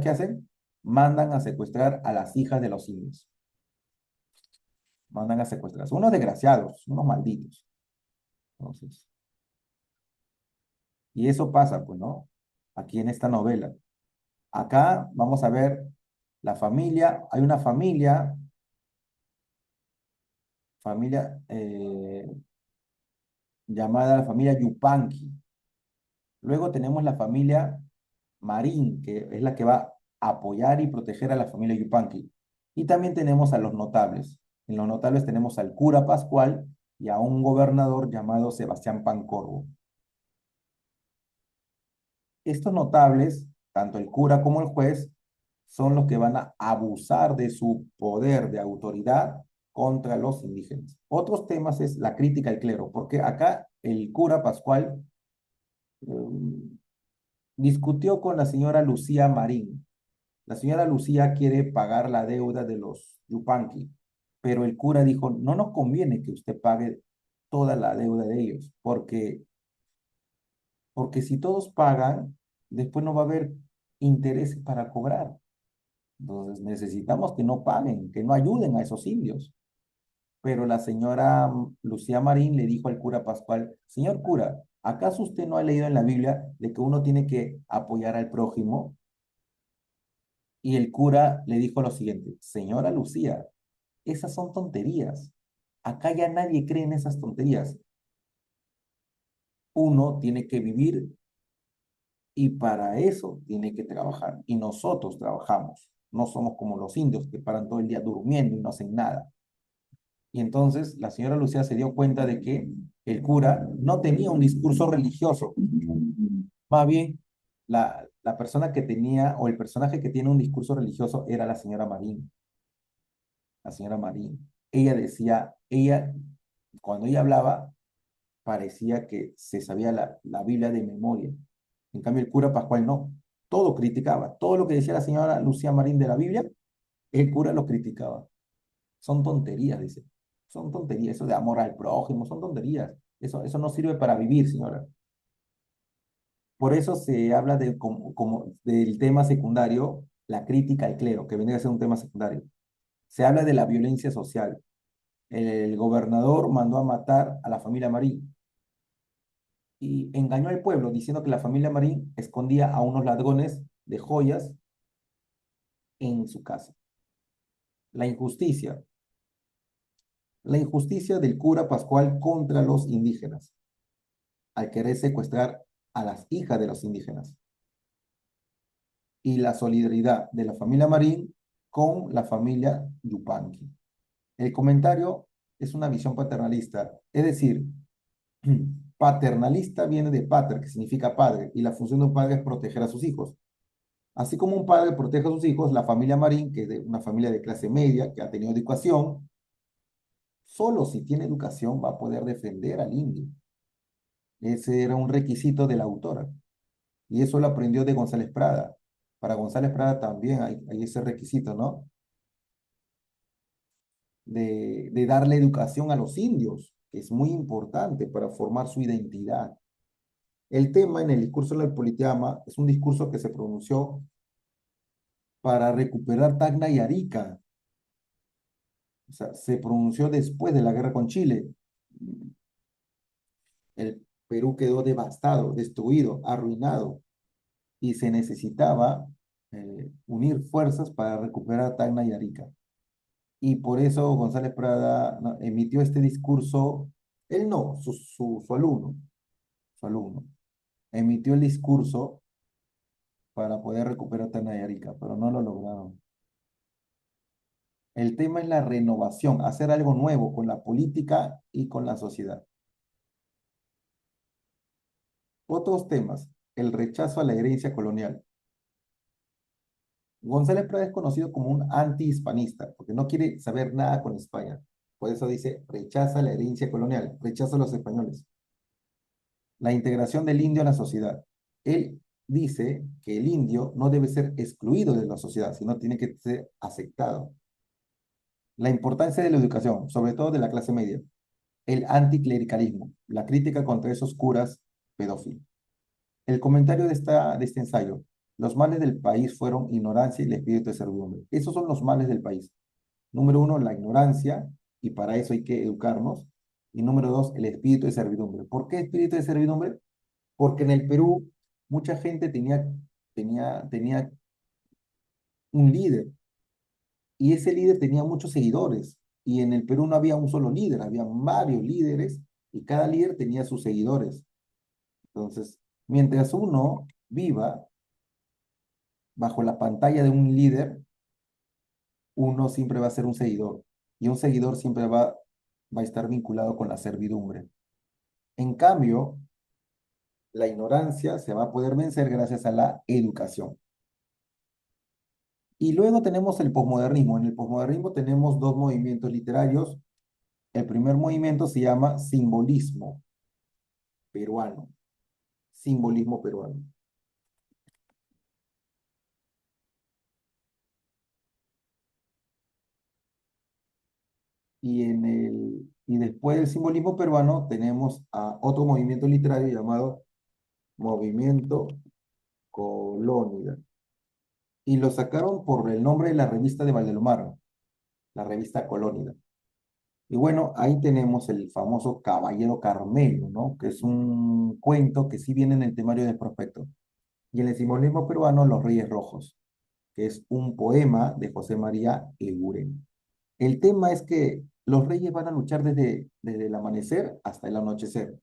[SPEAKER 1] ¿qué hacen? Mandan a secuestrar a las hijas de los indios. Mandan a secuestrar. Son unos desgraciados, unos malditos. Entonces, y eso pasa, pues, ¿no? Aquí en esta novela. Acá vamos a ver la familia. Hay una familia llamada la familia Yupanqui. Luego tenemos la familia Marín, que es la que va a apoyar y proteger a la familia Yupanqui. Y también tenemos a los notables. En los notables tenemos al cura Pascual y a un gobernador llamado Sebastián Pancorbo. Estos notables, tanto el cura como el juez, son los que van a abusar de su poder de autoridad contra los indígenas. Otros temas es la crítica al clero, porque acá el cura Pascual eh, discutió con la señora Lucía Marín. La señora Lucía quiere pagar la deuda de los Yupanqui, pero el cura dijo, no nos conviene que usted pague toda la deuda de ellos, porque si todos pagan, después no va a haber intereses para cobrar. Entonces necesitamos que no paguen, que no ayuden a esos indios. Pero la señora Lucía Marín le dijo al cura Pascual, señor cura, ¿acaso usted no ha leído en la Biblia de que uno tiene que apoyar al prójimo? Y el cura le dijo lo siguiente, señora Lucía, esas son tonterías. Acá ya nadie cree en esas tonterías. Uno tiene que vivir y para eso tiene que trabajar. Y nosotros trabajamos. No somos como los indios que paran todo el día durmiendo y no hacen nada. Y entonces la señora Lucía se dio cuenta de que el cura no tenía un discurso religioso. Más bien, la persona que tenía o el personaje que tiene un discurso religioso era la señora Marín. La señora Marín. Ella decía, cuando ella hablaba, parecía que se sabía la Biblia de memoria. En cambio, el cura Pascual no. Todo criticaba. Todo lo que decía la señora Lucía Marín de la Biblia, el cura lo criticaba. Son tonterías, dice. Son tonterías. Eso de amor al prójimo, son tonterías. Eso no sirve para vivir, señora. Por eso se habla como del tema secundario, la crítica al clero, que vendría a ser un tema secundario. Se habla de la violencia social. El gobernador mandó a matar a la familia Marín y engañó al pueblo diciendo que la familia Marín escondía a unos ladrones de joyas en su casa. La injusticia. La injusticia del cura Pascual contra los indígenas, al querer secuestrar a las hijas de los indígenas. Y la solidaridad de la familia Marín con la familia Yupanqui. El comentario es una visión paternalista, es decir, paternalista viene de pater, que significa padre, y la función de un padre es proteger a sus hijos. Así como un padre protege a sus hijos, la familia Marín, que es de una familia de clase media, que ha tenido educación, solo si tiene educación va a poder defender al indio. Ese era un requisito de la autora. Y eso lo aprendió de González Prada. Para González Prada también hay ese requisito, ¿no? De darle educación a los indios, que es muy importante para formar su identidad. El tema en el discurso de la Politeama es un discurso que se pronunció para recuperar Tacna y Arica. O sea, se pronunció después de la guerra con Chile. El Perú quedó devastado, destruido, arruinado, y se necesitaba unir fuerzas para recuperar Tacna y Arica. y por eso González Prada, ¿no?, emitió este discurso, él no, su alumno, emitió el discurso para poder recuperar Tanayarica, pero no lo lograron. El tema es la renovación, hacer algo nuevo con la política y con la sociedad. Otros temas, el rechazo a la herencia colonial. González Prada es conocido como un anti-hispanista, porque no quiere saber nada con España. Por eso dice, rechaza la herencia colonial, rechaza a los españoles. La integración del indio en la sociedad. Él dice que el indio no debe ser excluido de la sociedad, sino tiene que ser aceptado. La importancia de la educación, sobre todo de la clase media. El anticlericalismo, la crítica contra esos curas pedófilos. El comentario de este ensayo. Los males del país fueron ignorancia y el espíritu de servidumbre. Esos son los males del país. Número uno, la ignorancia, y para eso hay que educarnos. Y número dos, el espíritu de servidumbre. ¿Por qué espíritu de servidumbre? Porque en el Perú mucha gente tenía un líder y ese líder tenía muchos seguidores. Y en el Perú no había un solo líder, había varios líderes y cada líder tenía sus seguidores. Entonces, mientras uno viva bajo la pantalla de un líder, uno siempre va a ser un seguidor y un seguidor siempre va a estar vinculado con la servidumbre. En cambio, la ignorancia se va a poder vencer gracias a la educación. Y luego tenemos el posmodernismo. En el posmodernismo tenemos dos movimientos literarios. El primer movimiento se llama simbolismo peruano. Simbolismo peruano. Y después del simbolismo peruano tenemos a otro movimiento literario llamado Movimiento Colónida. Y lo sacaron por el nombre de la revista de Valdelomar, la revista Colónida. Y bueno, ahí tenemos el famoso Caballero Carmelo, ¿no? Que es un cuento que sí viene en el temario del prospecto. Y en el simbolismo peruano, Los Reyes Rojos, que es un poema de José María Eguren. El tema es que los reyes van a luchar desde el amanecer hasta el anochecer,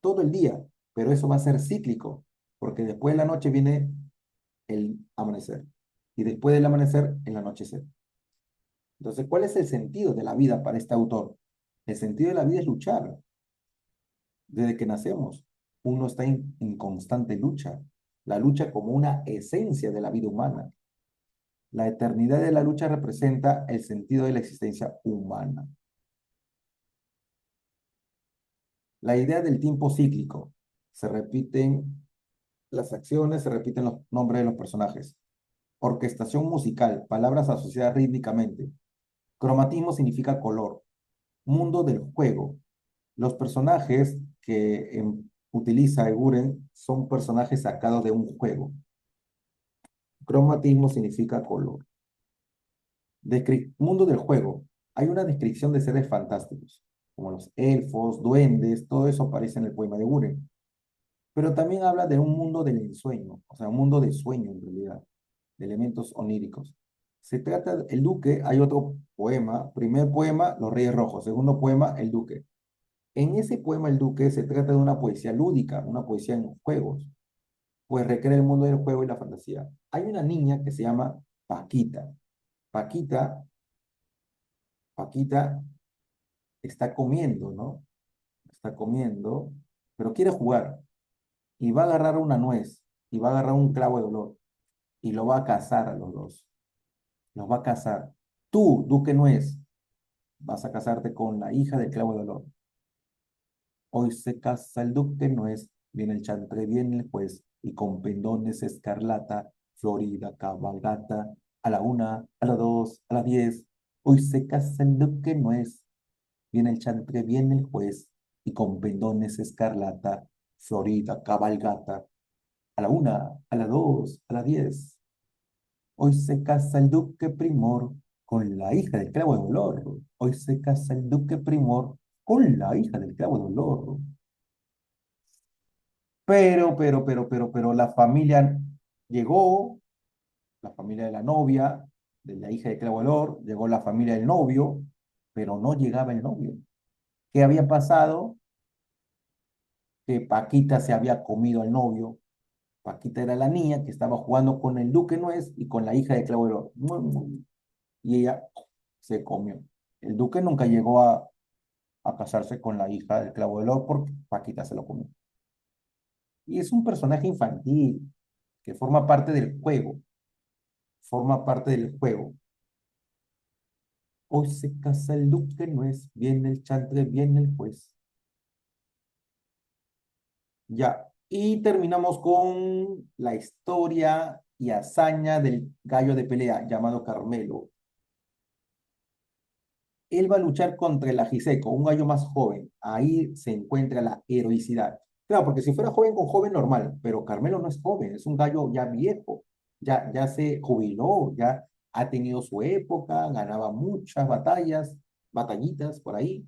[SPEAKER 1] todo el día, pero eso va a ser cíclico, porque después de la noche viene el amanecer y después del amanecer el anochecer. Entonces, ¿cuál es el sentido de la vida para este autor? El sentido de la vida es luchar. Desde que nacemos, uno está en constante lucha. La lucha como una esencia de la vida humana. La eternidad de la lucha representa el sentido de la existencia humana. La idea del tiempo cíclico. Se repiten las acciones, se repiten los nombres de los personajes. Orquestación musical, palabras asociadas rítmicamente. Cromatismo significa color. Mundo del juego. Los personajes que utiliza Eguren son personajes sacados de un juego. Cromatismo significa color. Mundo del juego. Hay una descripción de seres fantásticos, como los elfos, duendes, todo eso aparece en el poema de Eguren. Pero también habla de un mundo del ensueño, o sea, un mundo de sueño en realidad, de elementos oníricos. Se trata, el Duque, hay otro poema, primer poema, Los Reyes Rojos, segundo poema, El Duque. En ese poema, El Duque, se trata de una poesía lúdica, una poesía en juegos, pues recrea el mundo del juego y la fantasía. Hay una niña que se llama Paquita. Paquita, Paquita está comiendo, ¿no? Está comiendo, pero quiere jugar y va a agarrar una nuez y va a agarrar un clavo de olor y lo va a cazar a los dos. Los va a cazar. Tú, Duque Nuez, vas a casarte con la hija del clavo de olor. Hoy se casa el duque nuez, viene el chantre, viene el juez, y con pendones escarlata, florida cabalgata, a la una, a la dos, a la diez. Hoy se casa el duque nuez, viene el chantre, viene el juez, y con pendones escarlata, florida cabalgata, a la una, a la dos, a la diez. Hoy se casa el duque Primor con la hija del clavo de olor. Hoy se casa el duque Primor con la hija del clavo de olor. Pero la familia llegó, la familia de la novia, de la hija de Clavolor, llegó la familia del novio, pero no llegaba el novio. ¿Qué había pasado? Que Paquita se había comido al novio. Paquita era la niña que estaba jugando con el Duque Nuez y con la hija de Clavolor. Y ella se comió. El Duque nunca llegó a casarse con la hija del Clavolor porque Paquita se lo comió. Y es un personaje infantil que forma parte del juego, forma parte del juego. Hoy se casa el Duque Nuez, viene el chantre, viene el juez. Ya, y terminamos con la historia y hazaña del gallo de pelea llamado Carmelo. Él va a luchar contra el Ajiseco, un gallo más joven. Ahí se encuentra la heroicidad. Claro, porque si fuera joven con joven normal, pero Carmelo no es joven, es un gallo ya viejo, ya se jubiló, ya ha tenido su época, ganaba muchas batallas, batallitas por ahí,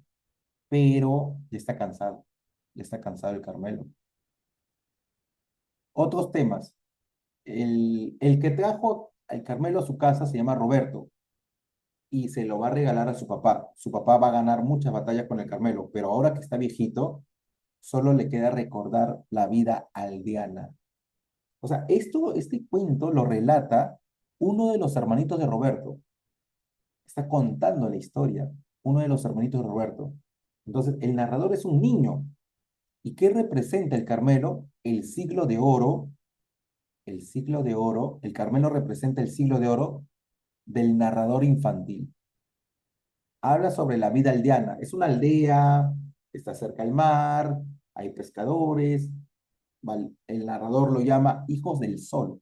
[SPEAKER 1] pero ya está cansado el Carmelo. Otros temas. El que trajo al Carmelo a su casa se llama Roberto y se lo va a regalar a su papá. Su papá va a ganar muchas batallas con el Carmelo, pero ahora que está viejito, solo le queda recordar la vida aldeana. O sea, este cuento lo relata uno de los hermanitos de Roberto. Está contando la historia, uno de los hermanitos de Roberto. Entonces, el narrador es un niño. ¿Y qué representa el Carmelo? El siglo de oro, el siglo de oro, el Carmelo representa el siglo de oro del narrador infantil. Habla sobre la vida aldeana. Es una aldea, está cerca del mar, hay pescadores. El narrador lo llama hijos del sol.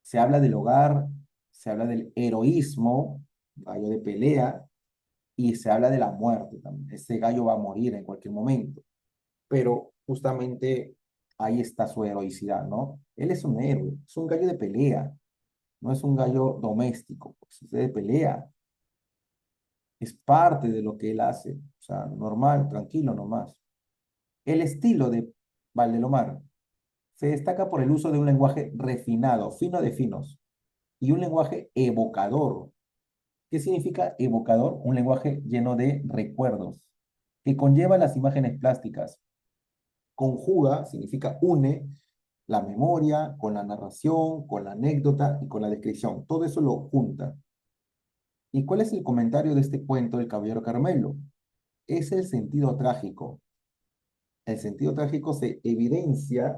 [SPEAKER 1] Se habla del hogar, se habla del heroísmo, gallo de pelea, y se habla de la muerte también. Ese gallo va a morir en cualquier momento, pero justamente ahí está su heroicidad, ¿no? Él es un héroe, es un gallo de pelea, no es un gallo doméstico, pues es de pelea, es parte de lo que él hace, o sea, normal, tranquilo nomás. El estilo de Valdelomar se destaca por el uso de un lenguaje refinado, fino de finos, y un lenguaje evocador. ¿Qué significa evocador? Un lenguaje lleno de recuerdos, que conlleva las imágenes plásticas. Conjuga, significa une la memoria con la narración, con la anécdota y con la descripción. Todo eso lo junta. ¿Y cuál es el comentario de este cuento del Caballero Carmelo? Es el sentido trágico. El sentido trágico se evidencia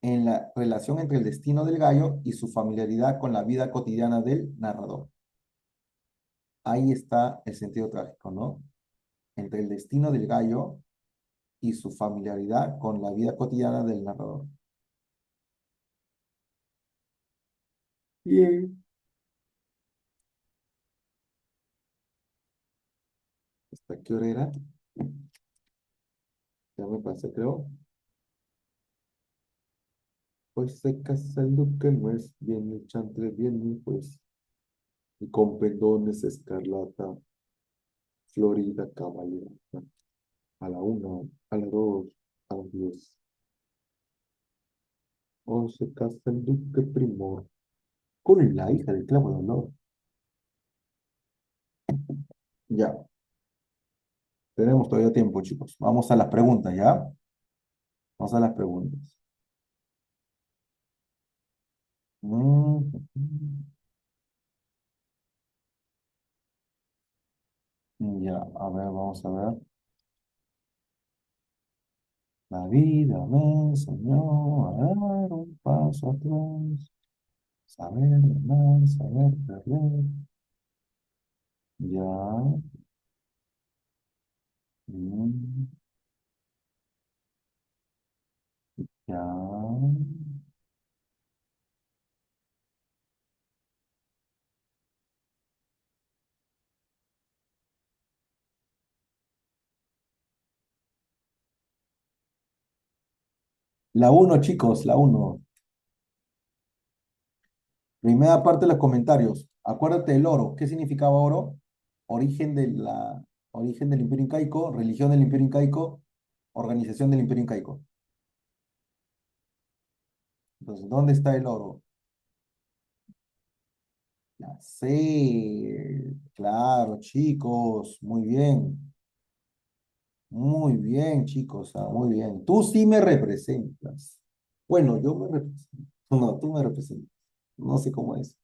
[SPEAKER 1] en la relación entre el destino del gallo y su familiaridad con la vida cotidiana del narrador. Ahí está el sentido trágico, ¿no? Entre el destino del gallo y su familiaridad con la vida cotidiana del narrador. Bien. ¿Hasta qué hora era? Ya me pasé, creo. Pues se casa el duque, no es bien el chantre, bien, pues, y con pendones escarlata, florida caballera. A la una, a la dos, a las 10. O se casa el duque primor con la hija del clavo de honor. Ya, tenemos todavía tiempo, chicos. Vamos a las preguntas, ¿ya? Vamos a las preguntas. Mm, Ya, a ver, vamos a ver. La vida me enseñó a dar un paso atrás, saber ganar, saber perder. Ya, mm, ya. La uno, chicos, la uno. Primera parte de los comentarios. Acuérdate del oro. ¿Qué significaba oro? Origen origen del Imperio Incaico, religión del Imperio Incaico, organización del Imperio Incaico. Entonces, ¿dónde está el oro? C. Claro, chicos. Muy bien, chicos. Muy bien. Tú sí me representas. Bueno, yo me represento. No, tú me representas. No sé cómo es.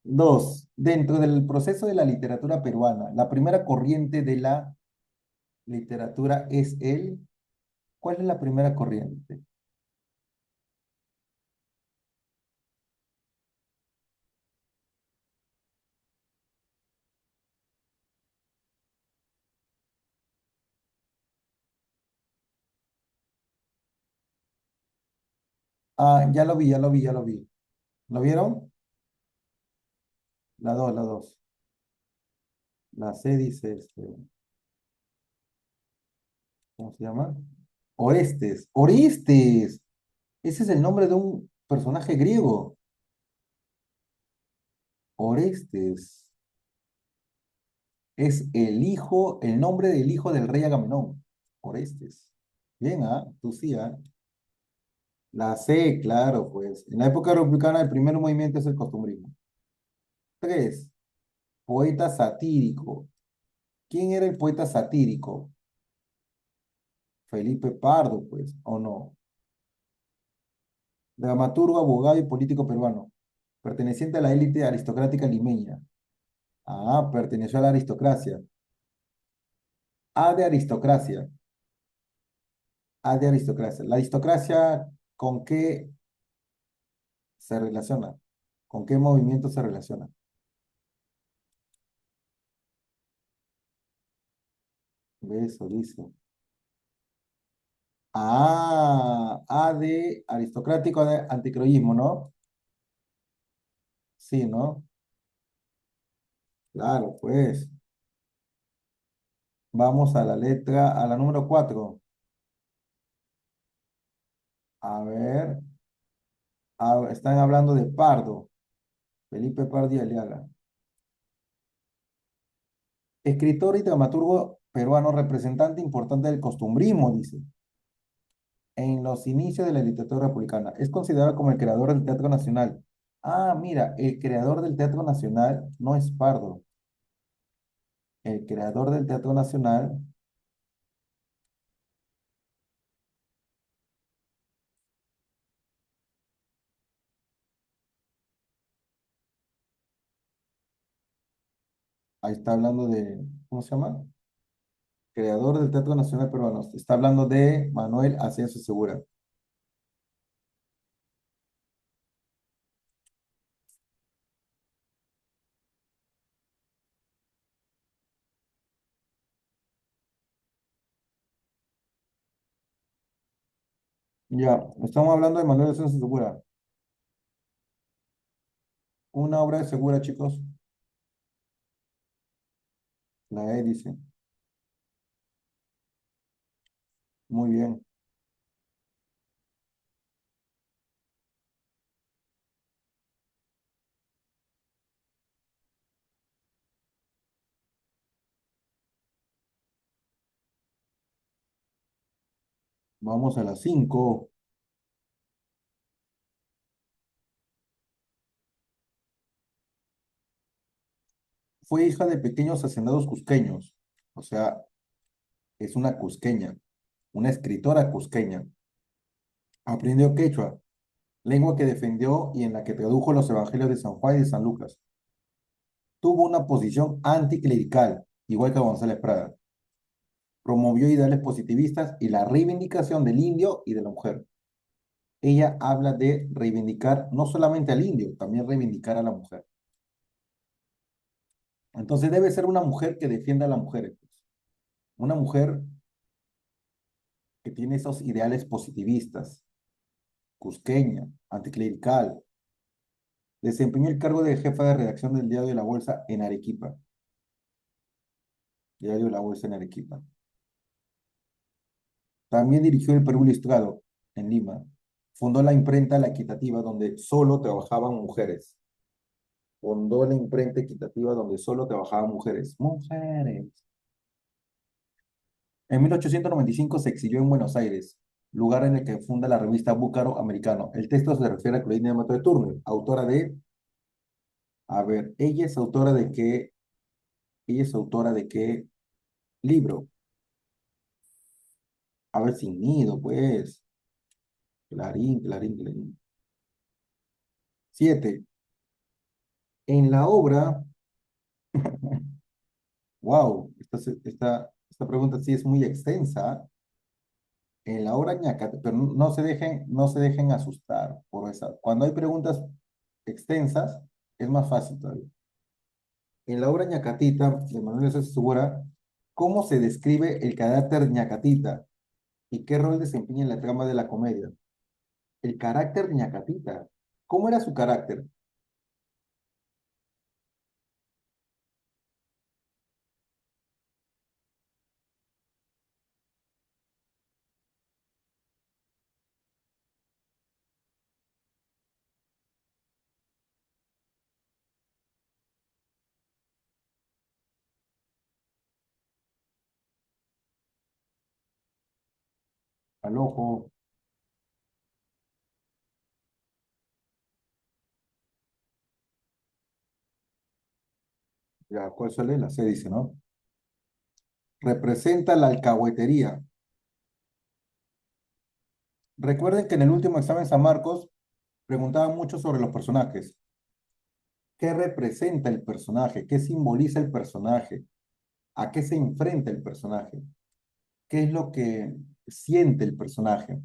[SPEAKER 1] Dos, dentro del proceso de la literatura peruana, la primera corriente de la literatura es el... ¿Cuál es la primera corriente? Ah, ya lo vi, ya lo vi, ya lo vi. ¿Lo vieron? La dos, la dos. La C dice, ¿cómo se llama? Orestes. Orestes. Ese es el nombre de un personaje griego. Orestes. Es el hijo, el nombre del hijo del rey Agamenón. Orestes. Bien, tú sí, La C, claro, pues. En la época republicana, el primer movimiento es el costumbrismo. Tres, poeta satírico. ¿Quién era el poeta satírico? Felipe Pardo, pues, ¿o no? Dramaturgo, abogado y político peruano. Perteneciente a la élite aristocrática limeña. Perteneció a la aristocracia. A de aristocracia. A de aristocracia. ¿La aristocracia con qué se relaciona? ¿Con qué movimiento se relaciona? Eso dice. A de aristocrático, A de anticroísmo, ¿no? Sí, ¿no? Claro, pues. Vamos a la letra, a la número 4. A ver, están hablando de Pardo, Felipe Pardo y Aliaga. Escritor y dramaturgo peruano, representante importante del costumbrismo, dice, en los inicios de la literatura republicana. Es considerado como el creador del Teatro Nacional. Mira, el creador del Teatro Nacional no es Pardo. El creador del Teatro Nacional, ahí está hablando de, ¿cómo se llama? Creador del Teatro Nacional Peruano. Está hablando de Manuel Ascenso Segura. Ya, estamos hablando de Manuel Ascenso Segura. Una obra de Segura, chicos. La E dice. Muy bien. Vamos a las 5. Fue hija de pequeños hacendados cusqueños. O sea, es una cusqueña, una escritora cusqueña. Aprendió quechua, lengua que defendió y en la que tradujo los evangelios de San Juan y de San Lucas. Tuvo una posición anticlerical, igual que González Prada. Promovió ideales positivistas y la reivindicación del indio y de la mujer. Ella habla de reivindicar no solamente al indio, también reivindicar a la mujer. Entonces debe ser una mujer que defienda a las mujeres, pues. Una mujer que tiene esos ideales positivistas, cusqueña, anticlerical. Desempeñó el cargo de jefa de redacción del Diario de la Bolsa en Arequipa. Diario de la Bolsa en Arequipa. También dirigió el Perú Listrado en Lima. Fundó la imprenta La Equitativa, donde solo trabajaban mujeres. Fundó la imprenta Equitativa, donde solo trabajaban mujeres. Mujeres. En 1895 se exilió en Buenos Aires, lugar en el que funda la revista Búcaro Americano. El texto se refiere a Clorinda Mato de Turner, autora de A ver, ella es autora de qué libro? A ver, sin nido, pues. Clarín, Clarín, Clarín. 7. En la obra, wow, esta pregunta sí es muy extensa. En la obra ñacata, pero no se dejen asustar por esa. Cuando hay preguntas extensas, es más fácil todavía. En la obra ñacatita de Manuel José Segura, ¿cómo se describe el carácter ñacatita y qué rol desempeña en la trama de la comedia? El carácter ñacatita. ¿Cómo era su carácter? Al ojo, ya, ¿cuál suele? La C dice, ¿no? Representa la alcahuetería. Recuerden que en el último examen San Marcos preguntaban mucho sobre los personajes. ¿Qué representa el personaje? ¿Qué simboliza el personaje? ¿A qué se enfrenta el personaje? ¿Qué es lo que siente el personaje?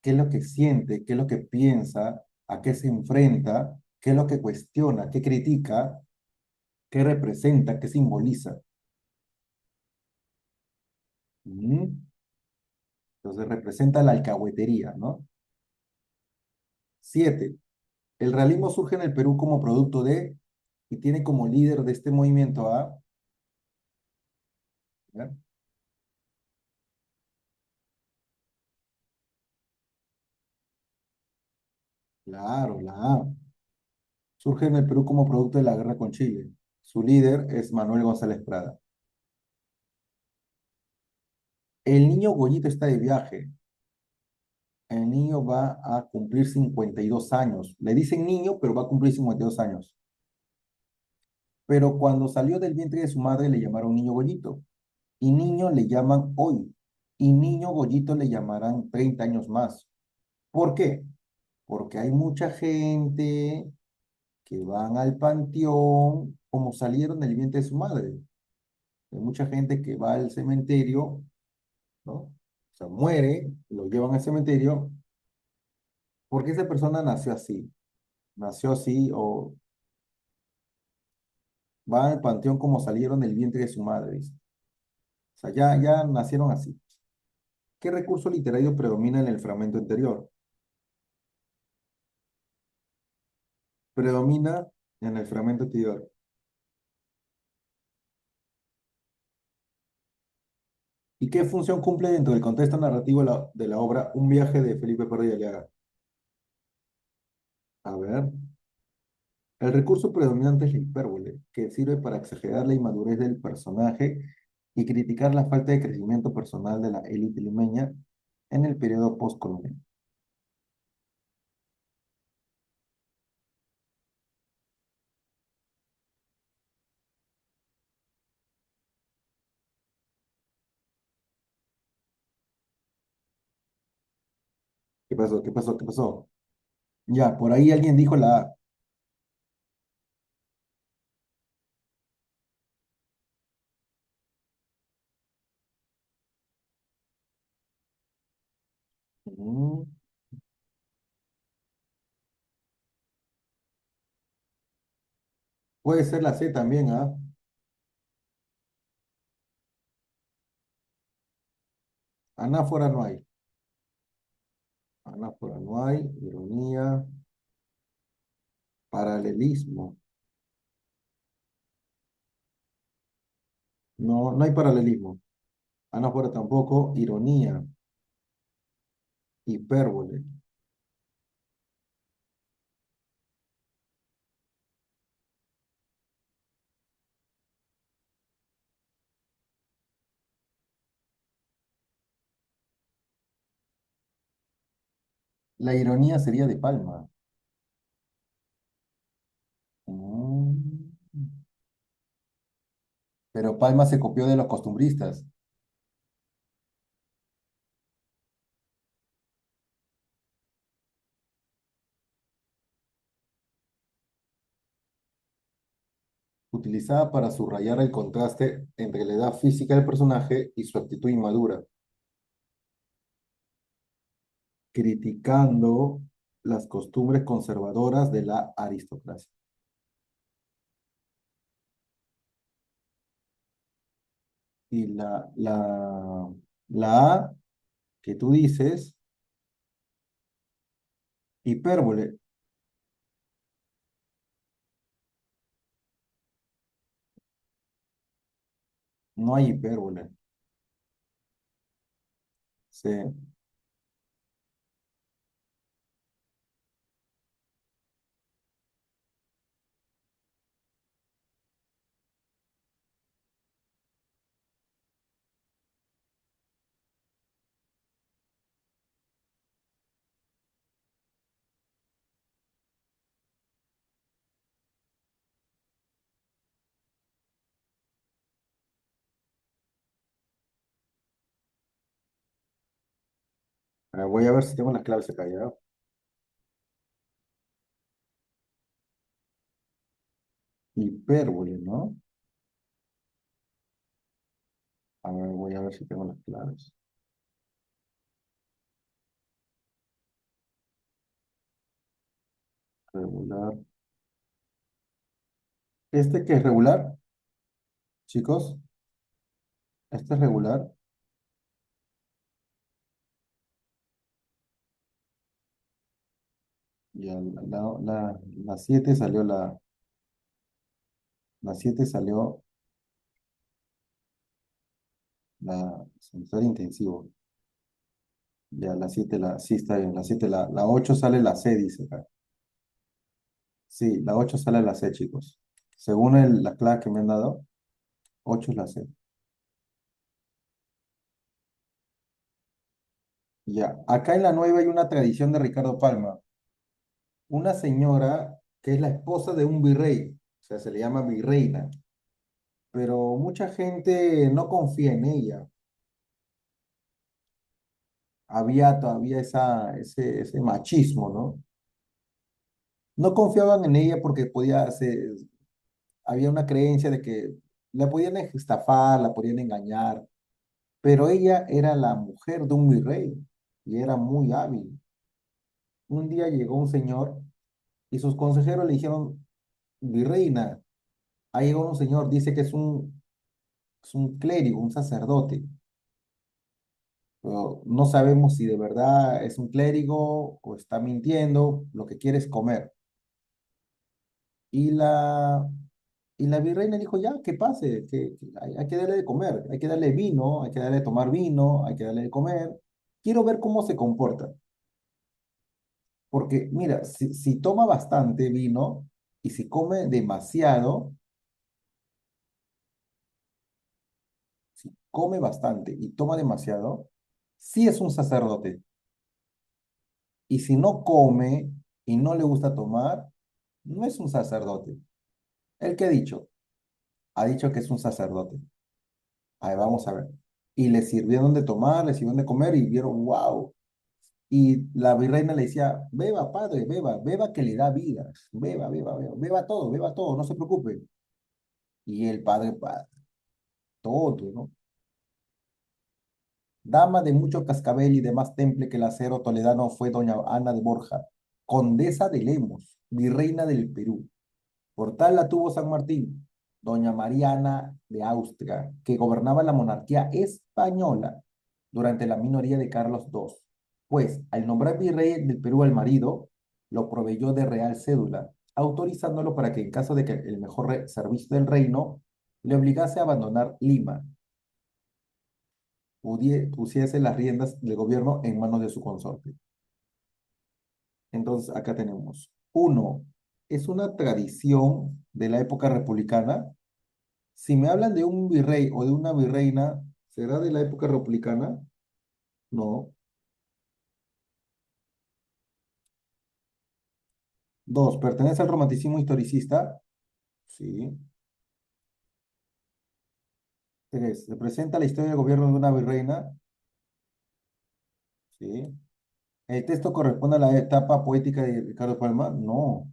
[SPEAKER 1] ¿Qué es lo que siente? ¿Qué es lo que piensa? ¿A qué se enfrenta? ¿Qué es lo que cuestiona? ¿Qué critica? ¿Qué representa? ¿Qué simboliza? ¿Mm? Entonces representa la alcahuetería, ¿no? 7. El realismo surge en el Perú como producto de y tiene como líder de este movimiento a... ¿Ya? Claro, la A. Surge en el Perú como producto de la guerra con Chile. Su líder es Manuel González Prada. El niño Goyito está de viaje. El niño va a cumplir 52 años. Le dicen niño, pero va a cumplir 52 años. Pero cuando salió del vientre de su madre le llamaron niño Goyito. Y niño le llaman hoy. Y niño Goyito le llamarán 30 años más. ¿Por qué? Porque hay mucha gente que van al panteón como salieron del vientre de su madre. Hay mucha gente que va al cementerio, ¿no? O sea, muere, lo llevan al cementerio porque esa persona nació así o va al panteón como salieron del vientre de su madre, ¿viste? O sea, ya nacieron así. ¿Qué recurso literario predomina en el fragmento anterior? Predomina en el fragmento anterior. ¿Y qué función cumple dentro del contexto narrativo de la obra Un viaje de Felipe Pardo y Aliaga? A ver. El recurso predominante es la hipérbole, que sirve para exagerar la inmadurez del personaje y criticar la falta de crecimiento personal de la élite limeña en el periodo postcolonial. ¿Qué pasó? ¿Qué pasó? ¿Qué pasó? Ya, por ahí alguien dijo la A. Mm, puede ser la C también, ¿ah? Anáfora no hay. Anáfora no hay. Ironía. Paralelismo. No, no hay paralelismo. Anáfora tampoco. Ironía. Hipérbole. La ironía sería de Palma. Pero Palma se copió de los costumbristas. Utilizada para subrayar el contraste entre la edad física del personaje y su actitud inmadura, criticando las costumbres conservadoras de la aristocracia. Y la A que tú dices, hipérbole, no hay hipérbole. Sí. Voy a ver si tengo las claves acá ya. Hipérbole, ¿no? A ver, voy a ver si tengo las claves. Regular. ¿Este que es regular, chicos? ¿Este es regular? Ya, la 7 salió la 7 salió la sensor intensivo. Ya, la 7 sí está bien, la 7 la 8 sale la C, dice acá. Sí, la 8 sale la C, chicos. Según la clave que me han dado, 8 es la C. Ya, acá en la 9 hay una tradición de Ricardo Palma. Una señora que es la esposa de un virrey, o sea, se le llama virreina, pero mucha gente no confía en ella. Había todavía ese machismo, ¿no? No confiaban en ella porque había una creencia de que la podían estafar, la podían engañar, pero ella era la mujer de un virrey y era muy hábil. Un día llegó un señor y sus consejeros le dijeron, virreina, ha llegado un señor, dice que es un clérigo, un sacerdote, pero no sabemos si de verdad es un clérigo o está mintiendo, lo que quiere es comer. Y y la virreina dijo, ya, que pase, que hay que darle de comer, hay que darle vino, hay que darle de tomar vino, hay que darle de comer. Quiero ver cómo se comporta, porque mira, si toma bastante vino y si come demasiado, si come bastante y toma demasiado, sí es un sacerdote. Y si no come y no le gusta tomar, no es un sacerdote. ¿El qué ha dicho? Ha dicho que es un sacerdote. Ahí vamos a ver. Y le sirvieron de tomar, le sirvieron de comer y vieron, wow. Y la virreina le decía, beba, padre, beba, beba que le da vida. Beba, beba, beba, beba todo, no se preocupe. Y el padre, todo, ¿no? Dama de mucho cascabel y de más temple que el acero toledano fue doña Ana de Borja, condesa de Lemos, virreina del Perú. Por tal la tuvo San Martín, doña Mariana de Austria, que gobernaba la monarquía española durante la minoría de Carlos II. Pues, al nombrar virrey del Perú al marido, lo proveyó de real cédula, autorizándolo para que en caso de que el mejor servicio del reino le obligase a abandonar Lima, pusiese las riendas del gobierno en manos de su consorte. Entonces, acá tenemos, uno, es una tradición de la época republicana. Si me hablan de un virrey o de una virreina, ¿será de la época republicana? No. Dos, ¿pertenece al romanticismo historicista? Sí. Tres, representa la historia del gobierno de una virreina. Sí. ¿El texto corresponde a la etapa poética de Ricardo Palma? No.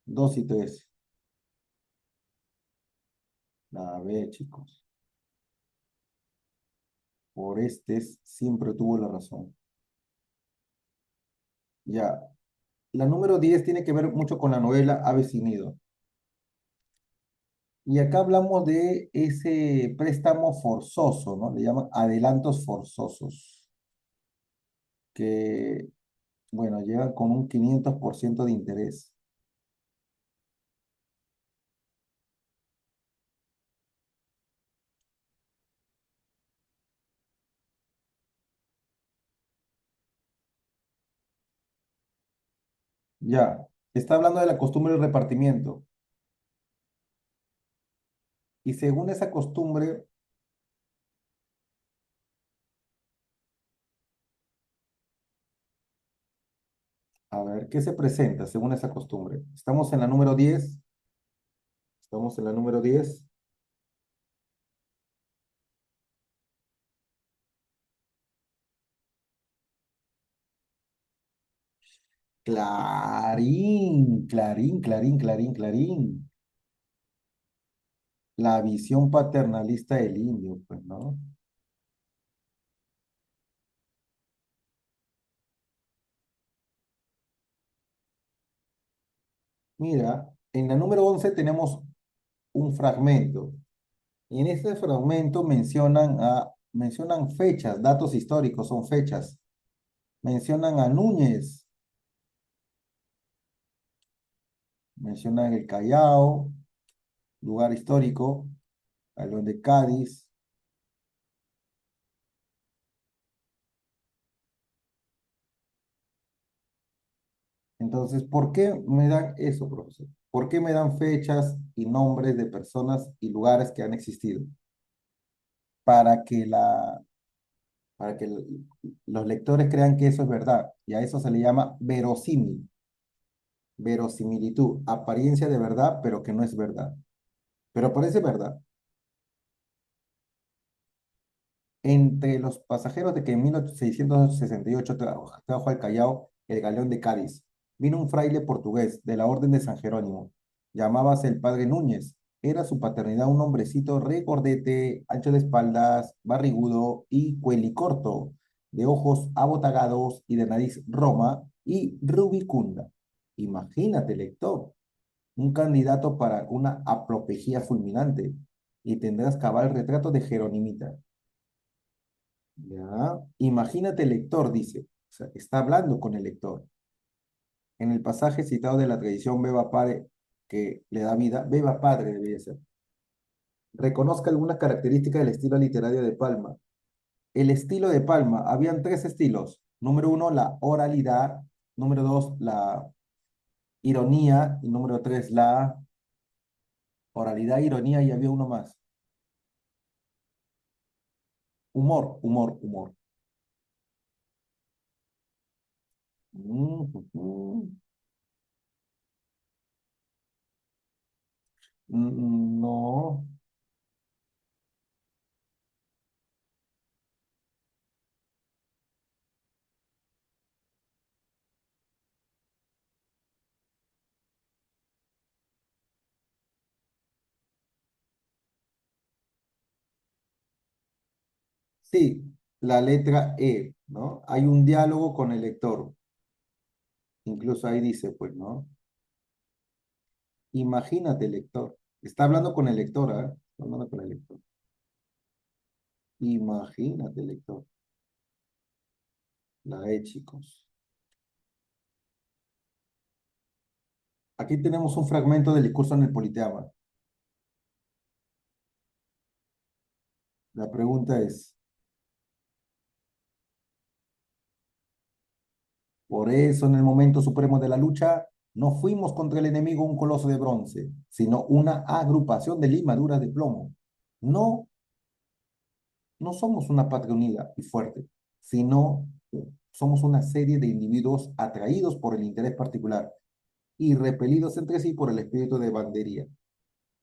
[SPEAKER 1] Dos y tres. A ver, chicos. Orestes siempre tuvo la razón. Ya. La número 10 tiene que ver mucho con la novela Aves sin nido. Y acá hablamos de ese préstamo forzoso, ¿no? Le llaman adelantos forzosos, que, bueno, llegan con un 500% de interés. Ya. Está hablando de la costumbre del repartimiento. Y según esa costumbre, a ver, ¿qué se presenta según esa costumbre? Estamos en la número 10. Estamos en la número 10. Clarín, clarín, clarín, clarín, clarín. La visión paternalista del indio, pues, ¿no? Mira, en la número 11 tenemos un fragmento. Y en este fragmento mencionan fechas, datos históricos, son fechas. Mencionan a Núñez, mencionan el Callao, lugar histórico, a lo de Cádiz. Entonces, ¿por qué me dan eso, profesor? ¿Por qué me dan fechas y nombres de personas y lugares que han existido? Para que los lectores crean que eso es verdad. Y a eso se le llama verosímil, verosimilitud, apariencia de verdad, pero que no es verdad. Pero parece verdad. Entre los pasajeros de que en 1668 trajo al Callao el galeón de Cádiz, vino un fraile portugués de la Orden de San Jerónimo. Llamábase el padre Núñez. Era su paternidad un hombrecito regordete, ancho de espaldas, barrigudo y cuelicorto, de ojos abotagados y de nariz roma y rubicunda. Imagínate, lector, un candidato para una apoplejía fulminante y tendrás cabal retrato de Jeronimita. Ya, imagínate el lector, dice, o sea, está hablando con el lector. En el pasaje citado de la tradición Beba Padre, que le da vida, Beba Padre debería ser. Reconozca algunas características del estilo literario de Palma. El estilo de Palma, habían tres estilos. Número uno, la oralidad. Número dos, la ironía. Y número tres, la oralidad, ironía, y había uno más. Humor, humor, humor. Mm. No. Sí, la letra E, ¿no? Hay un diálogo con el lector. Incluso ahí dice, pues, ¿no? Imagínate, lector. Está hablando con el lector, ¿ah? Está hablando con el lector. Imagínate, lector. La E, chicos. Aquí tenemos un fragmento del discurso en el Politeama. La pregunta es, por eso en el momento supremo de la lucha, no fuimos contra el enemigo un coloso de bronce, sino una agrupación de limaduras de plomo. No no somos una patria unida y fuerte, sino somos una serie de individuos atraídos por el interés particular y repelidos entre sí por el espíritu de bandería.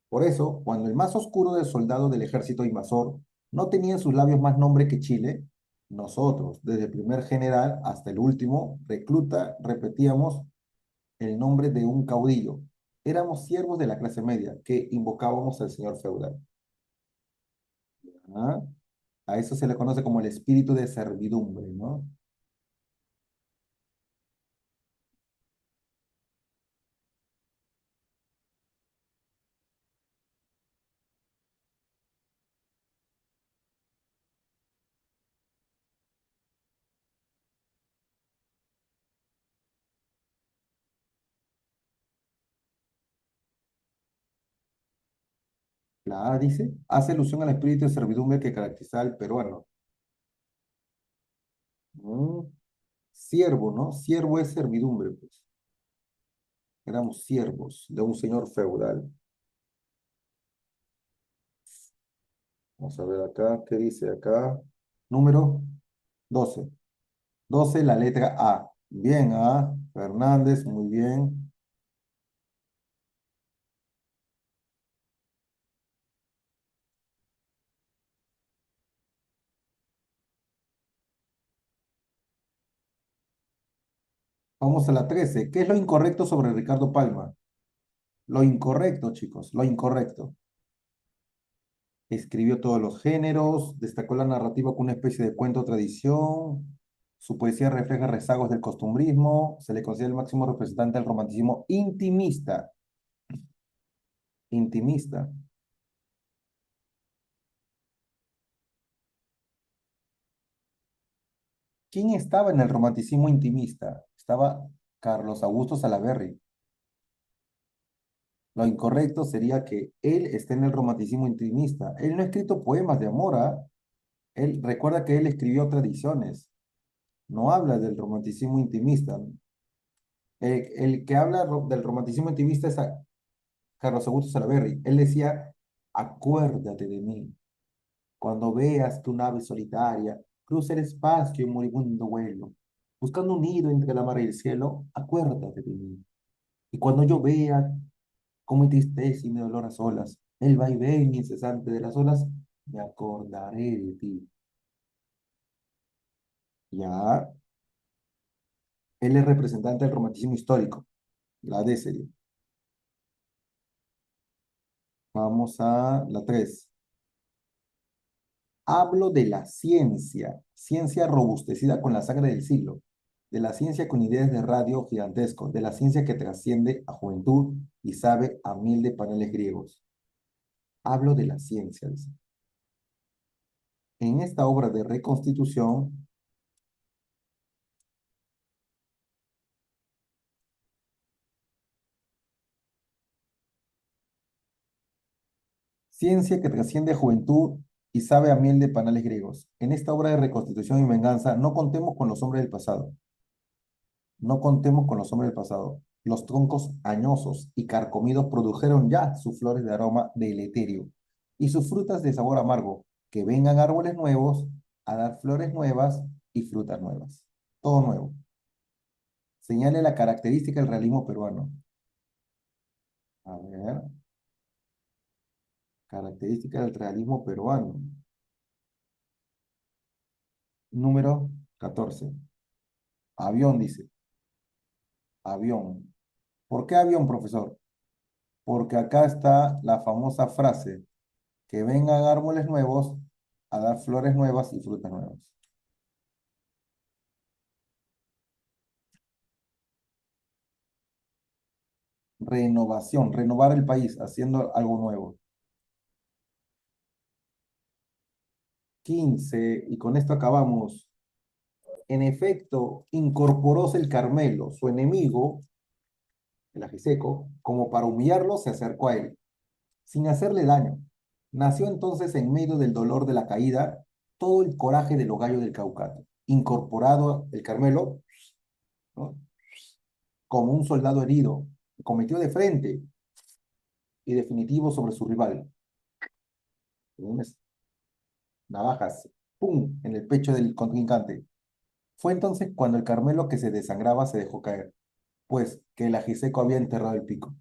[SPEAKER 1] Por eso, cuando el más oscuro del soldado del ejército invasor no tenía en sus labios más nombre que Chile, nosotros, desde el primer general hasta el último recluta, repetíamos el nombre de un caudillo. Éramos siervos de la clase media que invocábamos al señor feudal. ¿Ah? A eso se le conoce como el espíritu de servidumbre, ¿no? La A dice, hace alusión al espíritu de servidumbre que caracteriza al peruano. Mm, Siervo, ¿no? Siervo es servidumbre, pues. Éramos siervos de un señor feudal. Vamos a ver acá, ¿qué dice acá? Número 12. 12, la letra A. Bien, A. Fernández, muy bien. Vamos a la 13. ¿Qué es lo incorrecto sobre Ricardo Palma? Lo incorrecto, chicos, lo incorrecto. Escribió todos los géneros, destacó la narrativa como una especie de cuento o tradición. Su poesía refleja rezagos del costumbrismo. Se le considera el máximo representante del romanticismo intimista. Intimista. ¿Quién estaba en el romanticismo intimista? Estaba Carlos Augusto Salaverry. Lo incorrecto sería que él esté en el romanticismo intimista. Él no ha escrito poemas de amor, ¿ah? Él recuerda que él escribió tradiciones. No habla del romanticismo intimista. El que habla del romanticismo intimista es Carlos Augusto Salaverry. Él decía, acuérdate de mí. Cuando veas tu nave solitaria, cruza el espacio en moribundo vuelo, buscando un nido entre la mar y el cielo, acuérdate de mí. Y cuando yo vea cómo entristece y me dolor a solas, el vaivén incesante de las olas, me acordaré de ti. Ya, él es representante del romanticismo histórico, la D serie. Vamos a la 3. Hablo de la ciencia, ciencia robustecida con la sangre del siglo, de la ciencia con ideas de radio gigantescos, de la ciencia que trasciende a juventud y sabe a mil de paneles griegos. Hablo de la ciencia, dice. En esta obra de reconstitución, ciencia que trasciende a juventud y sabe a miel de panales griegos. En esta obra de reconstitución y venganza, no contemos con los hombres del pasado. No contemos con los hombres del pasado. Los troncos añosos y carcomidos produjeron ya sus flores de aroma deleterio y sus frutas de sabor amargo. Que vengan árboles nuevos a dar flores nuevas y frutas nuevas. Todo nuevo. Señale la característica del realismo peruano. A ver, característica del realismo peruano. Número 14. Avión, dice. Avión. ¿Por qué avión, profesor? Porque acá está la famosa frase, que vengan árboles nuevos a dar flores nuevas y frutas nuevas. Renovación, renovar el país, haciendo algo nuevo. 15, y con esto acabamos. En efecto, incorporóse el Carmelo, su enemigo, el ajiseco, como para humillarlo, se acercó a él, sin hacerle daño. Nació entonces en medio del dolor de la caída todo el coraje de los gallos del Caucato, incorporado el Carmelo, ¿no? Como un soldado herido, cometió de frente y definitivo sobre su rival, con unas navajas, ¡pum!, en el pecho del contrincante. Fue entonces cuando el Carmelo que se desangraba se dejó caer, pues que el ajiseco había enterrado el pico.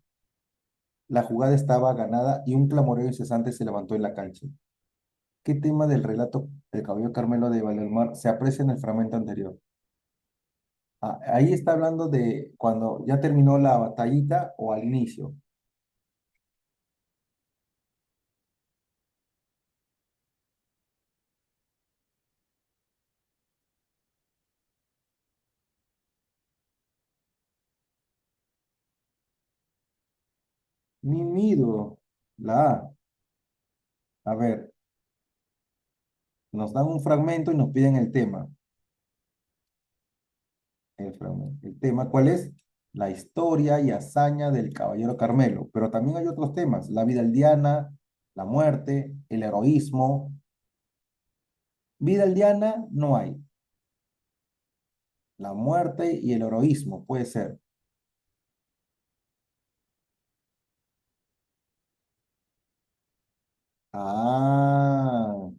[SPEAKER 1] La jugada estaba ganada y un clamoreo incesante se levantó en la cancha. ¿Qué tema del relato El Caballero Carmelo de Valdemar se aprecia en el fragmento anterior? Ah, ahí está hablando de cuando ya terminó la batallita o al inicio. Mimido, la A. A ver, nos dan un fragmento y nos piden el tema. El fragmento. El tema, ¿cuál es? La historia y hazaña del Caballero Carmelo. Pero también hay otros temas, la vida aldeana, la muerte, el heroísmo. Vida aldeana no hay. La muerte y el heroísmo puede ser. Ah,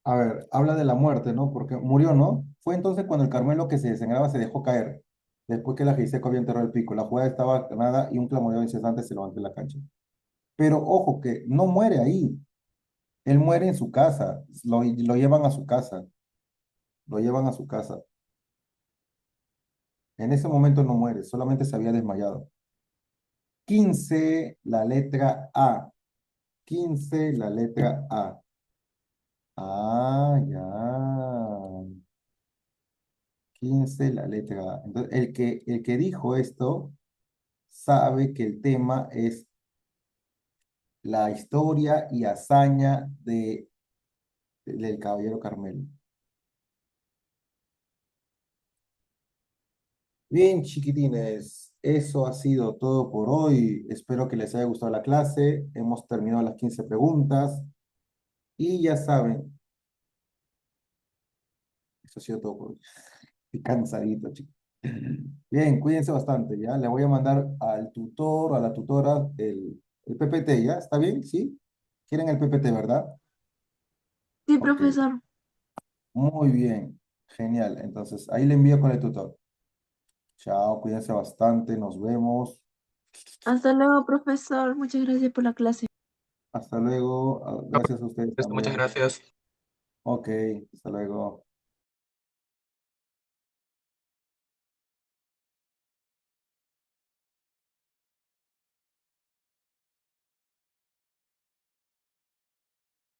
[SPEAKER 1] a ver, habla de la muerte, ¿no? Porque murió, ¿no? Fue entonces cuando el Carmelo que se desangraba se dejó caer, después que la Giseco había enterrado el pico. La jugada estaba ganada y un clamoreo incesante se levantó en la cancha. Pero ojo que no muere ahí, él muere en su casa, lo llevan a su casa, lo llevan a su casa. En ese momento no muere, solamente se había desmayado. 15 la letra A. 15 la letra A. Ah, ya. 15 la letra A. Entonces, el que dijo esto sabe que el tema es la historia y hazaña del Caballero Carmelo. Bien, chiquitines, eso ha sido todo por hoy. Espero que les haya gustado la clase. Hemos terminado las 15 preguntas y ya saben, eso ha sido todo por hoy. Estoy cansadito, chicos. Bien, cuídense bastante, ¿ya? Le voy a mandar al tutor o a la tutora el PPT, ¿ya? ¿Está bien? ¿Sí? ¿Quieren el PPT, verdad?
[SPEAKER 2] Sí,
[SPEAKER 1] Ok,
[SPEAKER 2] profesor.
[SPEAKER 1] muy bien. Genial. Entonces, ahí le envío con el tutor. Chao, cuídense bastante, nos vemos.
[SPEAKER 2] Hasta luego, profesor. Muchas gracias por la clase.
[SPEAKER 1] Hasta luego. Ah, gracias a ustedes
[SPEAKER 3] Muchas
[SPEAKER 1] también.
[SPEAKER 3] gracias.
[SPEAKER 1] Ok, hasta luego.